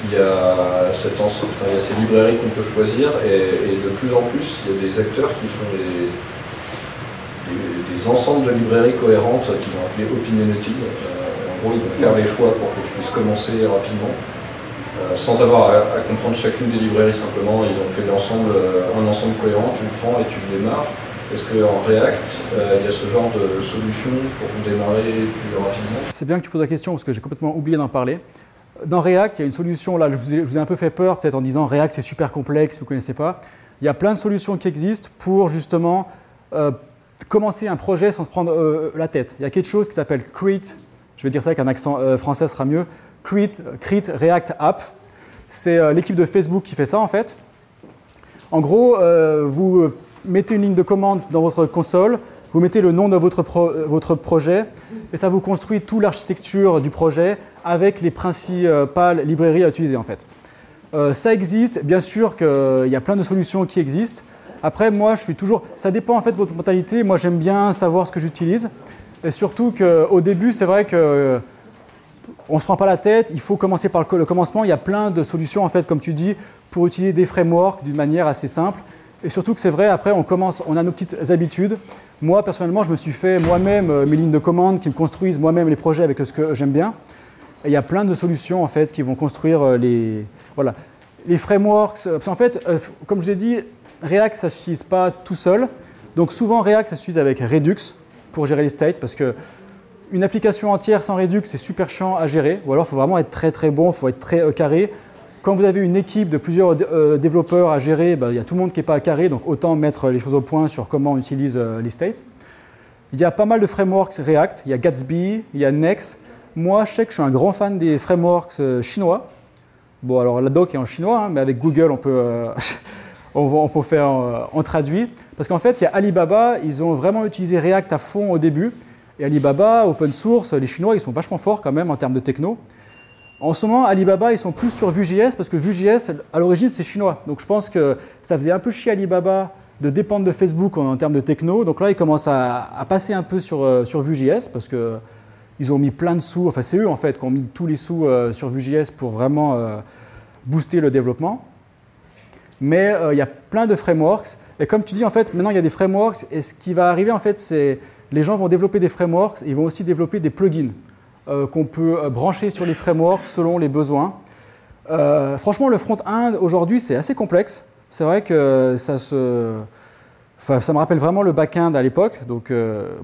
il y a ces librairies qu'on peut choisir et de plus en plus, il y a des acteurs qui font des ensembles de librairies cohérentes qui vont appeler opinionating. En gros, ils vont faire les choix pour que tu puisses commencer rapidement, sans avoir à comprendre chacune des librairies simplement. Ils ont fait un ensemble cohérent, tu le prends et tu le démarres. Est-ce qu'en React, il y a ce genre de solution pour démarrer plus rapidement? C'est bien que tu poses la question parce que j'ai complètement oublié d'en parler. Dans React, il y a une solution, là je vous ai un peu fait peur peut-être en disant React c'est super complexe, vous ne connaissez pas. Il y a plein de solutions qui existent pour justement commencer un projet sans se prendre la tête. Il y a quelque chose qui s'appelle Create, je vais dire ça avec un accent français, ce sera mieux, Create React App. C'est l'équipe de Facebook qui fait ça en fait. En gros, vous mettez une ligne de commande dans votre console, vous mettez le nom de votre projet et ça vous construit toute l'architecture du projet avec les principales librairies à utiliser en fait. Ça existe, bien sûr qu'il y a plein de solutions qui existent. Après, moi, je suis toujours... Ça dépend en fait de votre mentalité. Moi, j'aime bien savoir ce que j'utilise. Et surtout qu'au début, c'est vrai que on ne se prend pas la tête. Il faut commencer par le commencement. Il y a plein de solutions, en fait, comme tu dis, pour utiliser des frameworks d'une manière assez simple. Et surtout que c'est vrai, après, on a nos petites habitudes. Moi, personnellement, je me suis fait moi-même mes lignes de commande qui me construisent moi-même les projets avec ce que j'aime bien. Et il y a plein de solutions, en fait, qui vont construire les frameworks. Parce qu'en fait, comme je l'ai dit, React, ça ne s'utilise pas tout seul. Donc souvent, React, ça s'utilise avec Redux pour gérer les states parce qu'une application entière sans Redux, c'est super chiant à gérer. Ou alors, il faut vraiment être très très bon, il faut être très carré. Quand vous avez une équipe de plusieurs développeurs à gérer, il y a tout le monde qui n'est pas carré, donc autant mettre les choses au point sur comment on utilise les states. Il y a pas mal de frameworks React. Il y a Gatsby, il y a Next. Moi, je sais que je suis un grand fan des frameworks chinois. Bon, alors la doc est en chinois, hein, mais avec Google, on peut... on peut faire, on traduit. Parce qu'en fait, il y a Alibaba, ils ont vraiment utilisé React à fond au début. Et Alibaba, open source, les Chinois, ils sont vachement forts quand même en termes de techno. En ce moment, Alibaba, ils sont plus sur Vue.js parce que Vue.js, à l'origine, c'est chinois. Donc je pense que ça faisait un peu chier Alibaba de dépendre de Facebook en termes de techno. Donc là, ils commencent à passer un peu sur Vue.js parce qu'ils ont mis plein de sous. Enfin, c'est eux en fait qui ont mis tous les sous sur Vue.js pour vraiment booster le développement. Mais il y a plein de frameworks. Et comme tu dis, en fait, maintenant, il y a des frameworks. Et ce qui va arriver, en fait, c'est les gens vont développer des frameworks. Ils vont aussi développer des plugins qu'on peut brancher sur les frameworks selon les besoins. Franchement, le front-end, aujourd'hui, c'est assez complexe. C'est vrai que ça me rappelle vraiment le back-end à l'époque. Donc,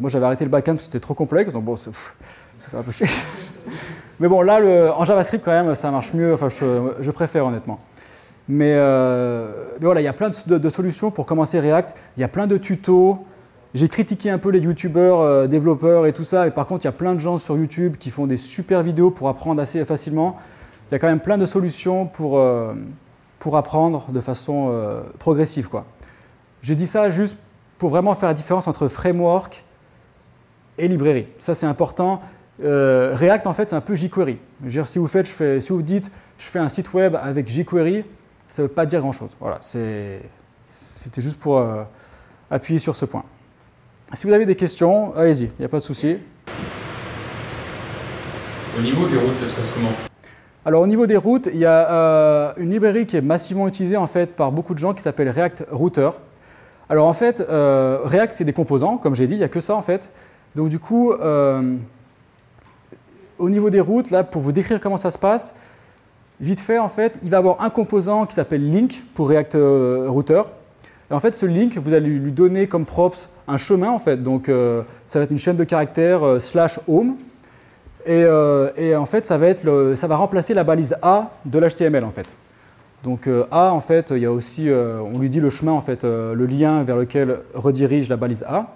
moi, j'avais arrêté le back-end parce que c'était trop complexe. Donc, bon, ça fait un peu chier. Mais bon, là, en JavaScript, quand même, ça marche mieux. Enfin, je préfère, honnêtement. Mais voilà, il y a plein de solutions pour commencer React. Il y a plein de tutos. J'ai critiqué un peu les youtubeurs, développeurs et tout ça. Et par contre, il y a plein de gens sur YouTube qui font des super vidéos pour apprendre assez facilement. Il y a quand même plein de solutions pour apprendre de façon progressive, quoi. J'ai dit ça juste pour vraiment faire la différence entre framework et librairie. Ça, c'est important. React, en fait, c'est un peu jQuery. Je veux dire, si vous dites je fais un site web avec jQuery, ça ne veut pas dire grand-chose. Voilà, c'était juste pour appuyer sur ce point. Si vous avez des questions, allez-y, il n'y a pas de souci. Au niveau des routes, ça se passe comment? Alors au niveau des routes, il y a une librairie qui est massivement utilisée en fait, par beaucoup de gens qui s'appelle React Router. Alors en fait, React, c'est des composants, comme j'ai dit, il n'y a que ça en fait. Donc du coup, au niveau des routes, là, pour vous décrire comment ça se passe, vite fait, en fait, il va avoir un composant qui s'appelle link pour React Router. Et en fait, ce link, vous allez lui donner comme props un chemin, en fait. Donc, ça va être une chaîne de caractères /home. Et en fait, ça va remplacer la balise A de l'HTML, en fait. Donc, A, en fait, il y a aussi, on lui dit le chemin, en fait, le lien vers lequel redirige la balise A.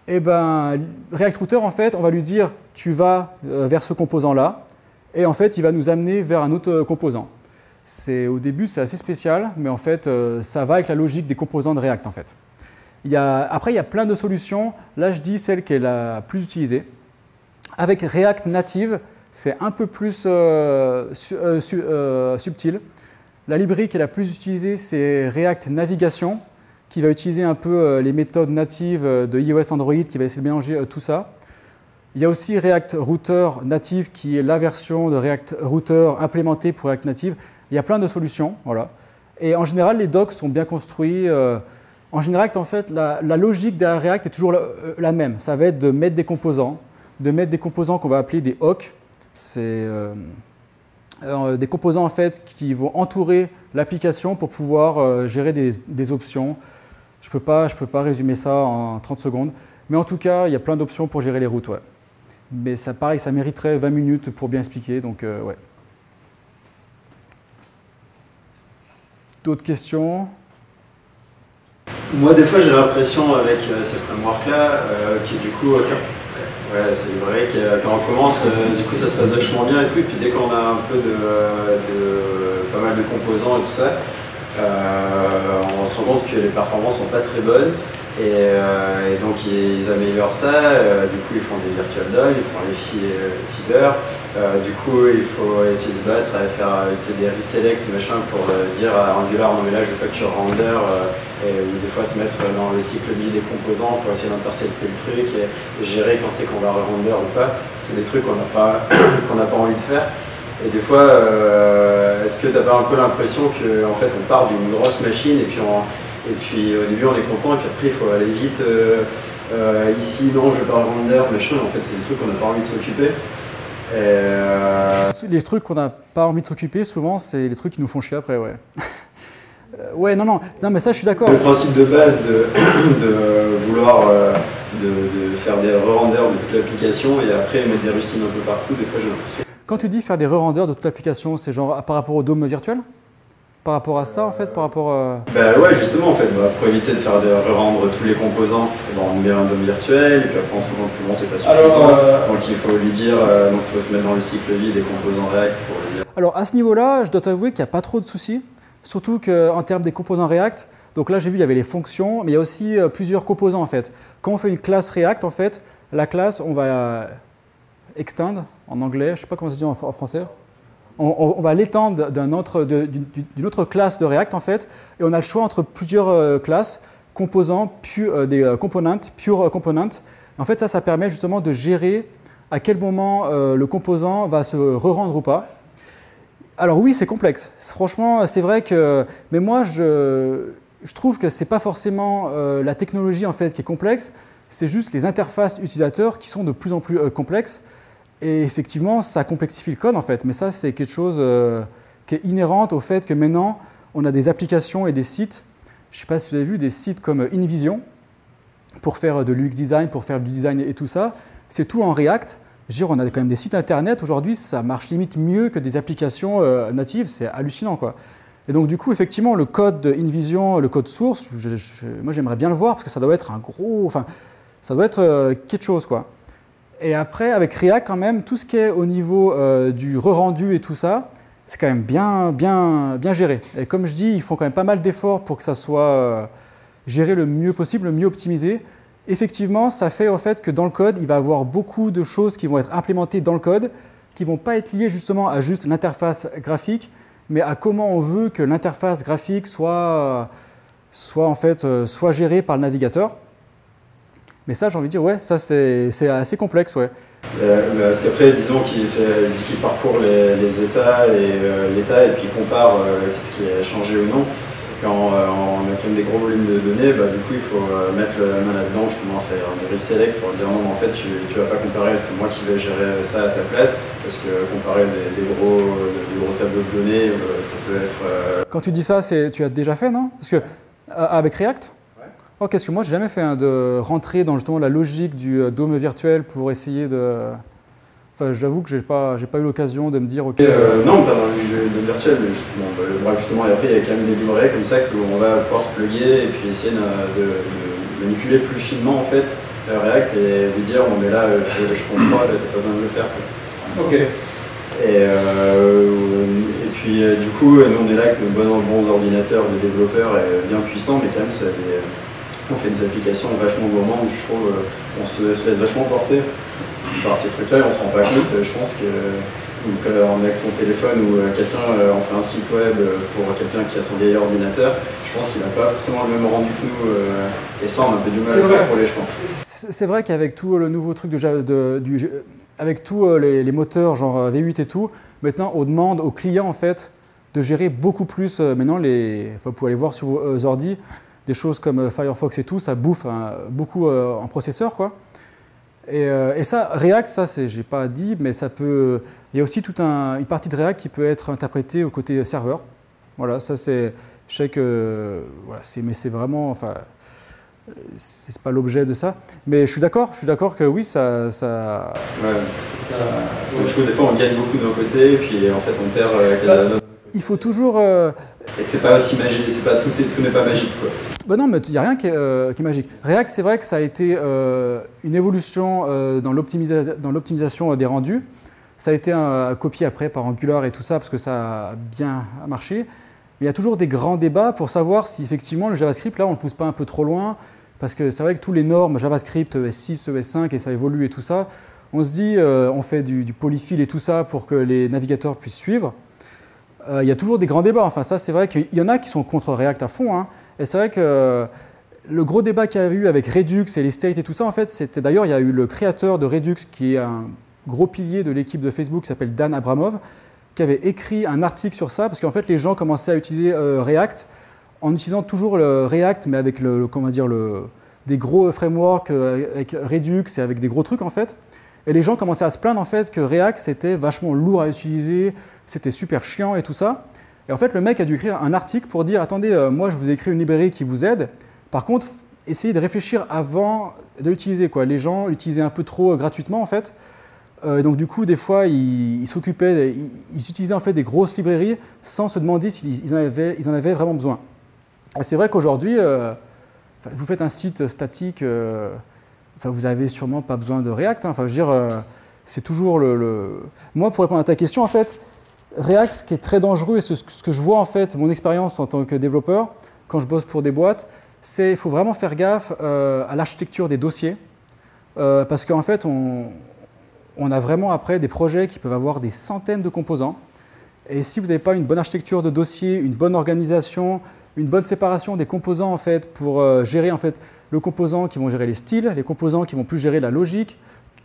Et ben, React Router, en fait, on va lui dire, tu vas vers ce composant-là. Et en fait, il va nous amener vers un autre composant. Au début, c'est assez spécial, mais en fait, ça va avec la logique des composants de React, en fait. Après, il y a plein de solutions. Là, je dis celle qui est la plus utilisée. Avec React Native, c'est un peu plus subtil. La librairie qui est la plus utilisée, c'est React Navigation. qui va utiliser un peu les méthodes natives de iOS Android, qui va essayer de mélanger tout ça. Il y a aussi React Router Native, qui est la version de React Router implémentée pour React Native. Il y a plein de solutions, voilà. Et en général, les docs sont bien construits. En général, en fait, la logique derrière React est toujours la même. Ça va être de mettre des composants qu'on va appeler des hooks. C'est des composants en fait qui vont entourer l'application pour pouvoir gérer des options. Je peux pas résumer ça en 30 secondes. Mais en tout cas, il y a plein d'options pour gérer les routes. Ouais. Mais ça, pareil, ça mériterait 20 minutes pour bien expliquer. Donc, ouais. D'autres questions? Moi, des fois, j'ai l'impression avec ces frameworks-là que du coup, ouais, c'est vrai que quand on commence, du coup, ça se passe vachement bien et tout. Et puis dès qu'on a un peu pas mal de composants et tout ça, on se rend compte que les performances sont pas très bonnes. Et donc ils améliorent ça, du coup ils font des virtual DOM, ils font les feeders, du coup il faut essayer de se battre à faire des reselect machin pour dire à Angular non mais là je veux pas que tu render, ou des fois se mettre dans le cycle build des composants pour essayer d'intercepter le truc et gérer quand c'est qu'on va render ou pas. C'est des trucs qu'on n'a pas envie de faire. Et des fois, est-ce que tu n'as pas un peu l'impression qu'en fait on part d'une grosse machine et puis au début on est content et puis après il faut aller vite, ici non je veux pas render, machin, en fait c'est des trucs qu'on n'a pas envie de s'occuper. Les trucs qu'on n'a pas envie de s'occuper souvent c'est les trucs qui nous font chier après, ouais. Ouais, non mais ça je suis d'accord. Le principe de base de vouloir de faire des re-renders de toute l'application et après mettre des rustines un peu partout, des fois j'ai l'impression. Quand tu dis faire des re-renders de toute l'application, c'est genre par rapport au DOM virtuel? Par rapport à ça, en fait, par rapport Bah ouais, justement, en fait, pour éviter de faire re-rendre tous les composants, on met un DOM virtuel, et puis après on se rend compte que bon, c'est pas suffisant. Donc il faut lui dire, donc il faut se mettre dans le cycle vide des composants React pour lui dire. Alors à ce niveau-là, je dois t'avouer qu'il n'y a pas trop de soucis, surtout qu'en termes des composants React, donc là j'ai vu il y avait les fonctions, mais il y a aussi plusieurs composants en fait. Quand on fait une classe React, en fait, la classe, on va extend en anglais, je ne sais pas comment ça se dit en français. On va l'étendre d'une autre classe de React en fait, et on a le choix entre plusieurs classes, composants, des components, pure components. En fait, ça permet justement de gérer à quel moment le composant va se re-rendre ou pas. Alors oui, c'est complexe. Franchement, c'est vrai que, mais moi, je trouve que c'est pas forcément la technologie en fait qui est complexe, c'est juste les interfaces utilisateurs qui sont de plus en plus complexes. Et effectivement, ça complexifie le code en fait, mais ça c'est quelque chose qui est inhérent au fait que maintenant on a des applications et des sites, je ne sais pas si vous avez vu, des sites comme InVision pour faire de l'UX design, pour faire du design et tout ça, c'est tout en React. Je veux dire, on a quand même des sites internet aujourd'hui, ça marche limite mieux que des applications natives, c'est hallucinant quoi. Et donc du coup, effectivement, le code de InVision, le code source, moi j'aimerais bien le voir parce que ça doit être un gros, enfin, ça doit être quelque chose quoi. Et après, avec React, quand même, tout ce qui est au niveau du re-rendu et tout ça, c'est quand même bien géré. Et comme je dis, ils font quand même pas mal d'efforts pour que ça soit géré le mieux possible, le mieux optimisé. Effectivement, ça fait au fait que dans le code, il va y avoir beaucoup de choses qui vont être implémentées dans le code, qui ne vont pas être liées justement à juste l'interface graphique, mais à comment on veut que l'interface graphique soit gérée par le navigateur. Mais ça, j'ai envie de dire, ouais, ça c'est assez complexe, ouais. C'est après, disons qu'il parcourt les états et puis il compare ce qui a changé ou non. Quand on a quand même des gros volumes de données, bah, du coup il faut mettre la main là-dedans, justement, faire des reselect pour dire non, mais en fait tu vas pas comparer, c'est moi qui vais gérer ça à ta place, parce que comparer des gros tableaux de données, ça peut être... Quand tu dis ça, tu as déjà fait, non? Parce que avec React? Oh, qu'est-ce que moi, j'ai jamais fait de rentrer dans justement la logique du DOM virtuel pour essayer de... Enfin, j'avoue que j'ai pas eu l'occasion de me dire, ok... non, pas dans le DOM virtuel, mais justement, et après, il y a quand même des librairies comme ça où on va pouvoir se plugger et puis essayer de manipuler plus finement, en fait, React et lui dire, non mais là, je comprends, t'as pas besoin de le faire. Quoi. Ok. Et puis, du coup, nous, on est là avec nos bons ordinateurs de développeurs bien puissants, mais quand même, on fait des applications vachement gourmandes, je trouve, on se laisse vachement porter par ces trucs-là et on se rend pas compte. Je pense que Donc avec son téléphone ou quelqu'un en fait un site web pour quelqu'un qui a son vieil ordinateur, je pense qu'il n'a pas forcément le même rendu que nous. Et ça, on a un peu du mal à contrôler, je pense. C'est vrai qu'avec tout le nouveau truc avec tous les moteurs genre V8 et tout, maintenant on demande aux clients en fait de gérer beaucoup plus. Maintenant, vous pouvez aller voir sur vos ordi, des choses comme Firefox et tout, ça bouffe beaucoup en processeur, quoi. Et ça, React, ça, j'ai pas dit, mais ça peut. Il y a aussi toute une partie de React qui peut être interprétée au côté serveur. Voilà, ça c'est. Je sais que. Voilà, mais c'est vraiment. Enfin, c'est pas l'objet de ça. Mais je suis d'accord que oui, ça. Ouais, ça... Je trouve des fois on gagne beaucoup d'un côté, et puis en fait on perd notre côté. Il faut toujours. Et que c'est pas aussi magique, tout n'est pas magique, quoi. Bah non, mais il n'y a rien qui est magique. React, c'est vrai que ça a été une évolution dans l'optimisation des rendus. Ça a été copié après par Angular et tout ça, parce que ça a bien marché. Mais il y a toujours des grands débats pour savoir si effectivement le JavaScript, là, on ne le pousse pas un peu trop loin. Parce que c'est vrai que tous les normes JavaScript, ES6, ES5, et ça évolue et tout ça, on se dit, on fait du polyfill et tout ça pour que les navigateurs puissent suivre. Il y a toujours des grands débats. Enfin, ça, c'est vrai qu'il y en a qui sont contre React à fond, hein. Et c'est vrai que le gros débat qu'il y a eu avec Redux et les states et tout ça, en fait, c'était d'ailleurs, il y a eu le créateur de Redux, qui est un gros pilier de l'équipe de Facebook, qui s'appelle Dan Abramov, qui avait écrit un article sur ça, parce qu'en fait, les gens commençaient à utiliser React en utilisant toujours le React, mais avec des gros frameworks avec Redux et avec des gros trucs, en fait. Et les gens commençaient à se plaindre, en fait, que React, c'était vachement lourd à utiliser, c'était super chiant et tout ça. Et en fait, le mec a dû écrire un article pour dire « Attendez, moi, je vous ai écrit une librairie qui vous aide. Par contre, essayez de réfléchir avant de l'utiliser, quoi. » Les gens l'utilisaient un peu trop gratuitement, en fait. Donc, du coup, des fois, ils utilisaient en fait des grosses librairies sans se demander s'ils en avaient vraiment besoin. Et c'est vrai qu'aujourd'hui, vous faites un site statique, vous n'avez sûrement pas besoin de React, hein. Enfin, je veux dire, c'est toujours Moi, pour répondre à ta question, en fait, React, ce qui est très dangereux, et ce que je vois en fait, mon expérience en tant que développeur, quand je bosse pour des boîtes, c'est qu'il faut vraiment faire gaffe à l'architecture des dossiers, parce qu'en fait, on a vraiment après des projets qui peuvent avoir des centaines de composants, et si vous n'avez pas une bonne architecture de dossier, une bonne organisation, une bonne séparation des composants en fait, pour gérer en fait, le composant qui vont gérer les styles, les composants qui vont plus gérer la logique,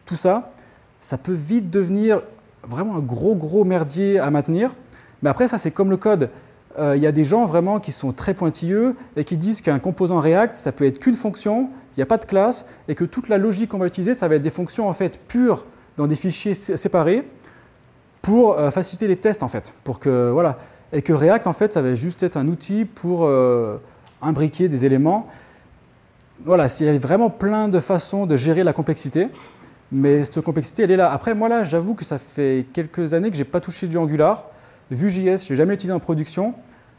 tout ça, ça peut vite devenir vraiment un gros merdier à maintenir. Mais après, ça, c'est comme le code. Il y a des gens vraiment qui sont très pointilleux et qui disent qu'un composant React, ça peut être qu'une fonction, il n'y a pas de classe, et que toute la logique qu'on va utiliser, ça va être des fonctions en fait pures dans des fichiers séparés pour faciliter les tests en fait. Voilà. Et que React, en fait, ça va juste être un outil pour imbriquer des éléments. Voilà, il y a vraiment plein de façons de gérer la complexité. Mais cette complexité, elle est là. Après, moi, là, j'avoue que ça fait quelques années que je n'ai pas touché du Angular. Vue.js, je n'ai jamais utilisé en production.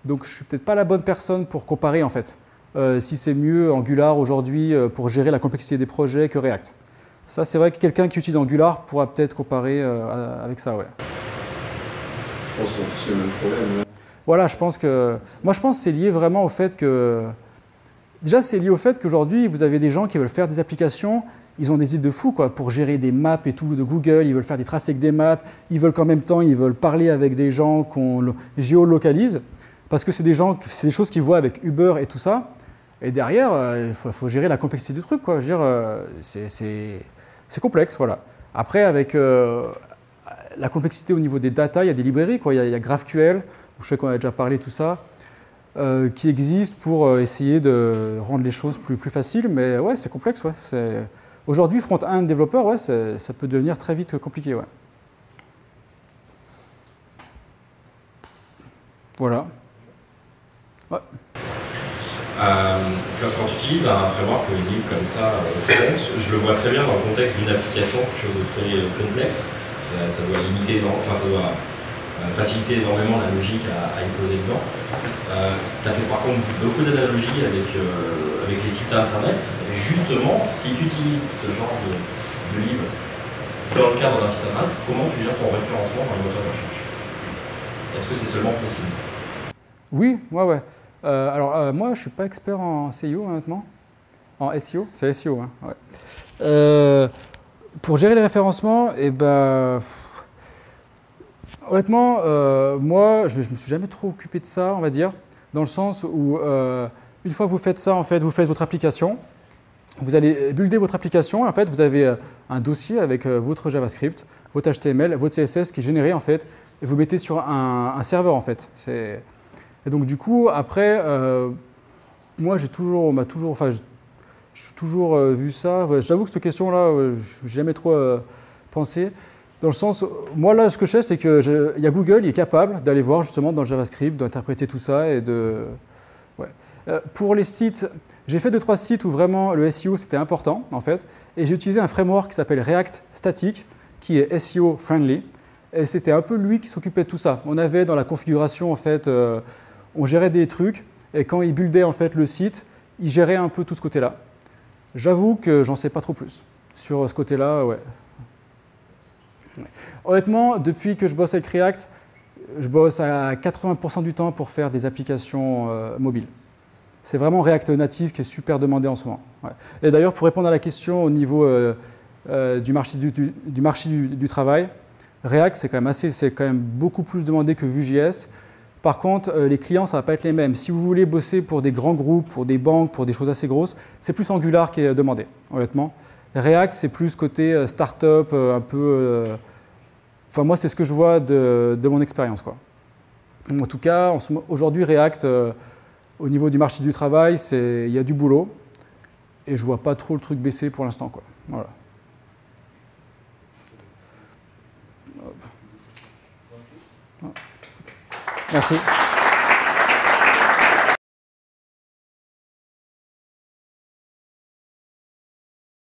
Donc, je ne suis peut-être pas la bonne personne pour comparer, en fait. Si c'est mieux Angular aujourd'hui pour gérer la complexité des projets que React. Ça, c'est vrai que quelqu'un qui utilise Angular pourra peut-être comparer avec ça, ouais. Je pense que c'est le même problème. Voilà, moi, je pense que c'est lié vraiment au fait que... Déjà, c'est lié au fait qu'aujourd'hui, vous avez des gens qui veulent faire des applications. Ils ont des idées de fou quoi, pour gérer des maps et tout de Google, ils veulent faire des tracés avec des maps, ils veulent qu'en même temps, ils veulent parler avec des gens qu'on géolocalise, parce que c'est des choses qu'ils voient avec Uber et tout ça. Et derrière, il faut gérer la complexité du truc, quoi. Je veux dire, c'est complexe, voilà. Après, avec la complexité au niveau des data, il y a des librairies, quoi. Il y a GraphQL, je sais qu'on a déjà parlé, tout ça, qui existent pour essayer de rendre les choses plus faciles, mais ouais, c'est complexe, ouais. Aujourd'hui, front-end développeur, ouais, ça peut devenir très vite compliqué. Ouais. Voilà. Ouais. Quand tu utilises un framework libre comme ça, front, je le vois très bien dans le contexte d'une application, quelque chose de très complexe. Ça doit limiter, ça doit faciliter énormément la logique à y poser dedans. Tu as fait par contre beaucoup d'analogies avec les sites internet. Et justement, si tu utilises ce genre de livre dans le cadre d'un site internet, comment tu gères ton référencement dans le moteur de recherche? Est-ce que c'est seulement possible? Oui, ouais. Alors moi, je ne suis pas expert en SEO, honnêtement. En SEO, c'est SEO, hein, ouais. Pour gérer les référencements, Honnêtement, moi, je ne me suis jamais trop occupé de ça, on va dire, dans le sens où, une fois que vous faites ça, en fait, vous faites votre application, vous allez builder votre application, et en fait, vous avez un dossier avec votre JavaScript, votre HTML, votre CSS qui est généré, en fait, et vous mettez sur un serveur, en fait. Et donc, du coup, après, moi, j'ai toujours vu ça. J'avoue que cette question-là, je n'ai jamais trop pensé. Dans le sens, moi là, ce que je sais, c'est qu'il y a Google, il est capable d'aller voir justement dans le JavaScript, d'interpréter tout ça et de... Ouais. Pour les sites, j'ai fait 2-3 sites où vraiment le SEO c'était important en fait, et j'ai utilisé un framework qui s'appelle React Static, qui est SEO friendly, et c'était un peu lui qui s'occupait de tout ça. On avait dans la configuration en fait, on gérait des trucs, et quand il buildait en fait le site, il gérait un peu tout ce côté-là. J'avoue que j'en sais pas trop plus sur ce côté-là, ouais. Honnêtement, depuis que je bosse avec React, je bosse à 80% du temps pour faire des applications mobiles. C'est vraiment React Native qui est super demandé en ce moment. Ouais. Et d'ailleurs, pour répondre à la question au niveau du marché du travail, React, c'est quand même beaucoup plus demandé que Vue.js. Par contre, les clients, ça ne va pas être les mêmes. Si vous voulez bosser pour des grands groupes, pour des banques, pour des choses assez grosses, c'est plus Angular qui est demandé, honnêtement. React, c'est plus côté start-up, un peu... Enfin, moi, c'est ce que je vois de mon expérience, quoi. En tout cas, aujourd'hui, React, au niveau du marché du travail, il y a du boulot. Et je ne vois pas trop le truc baisser pour l'instant, quoi. Voilà. Merci.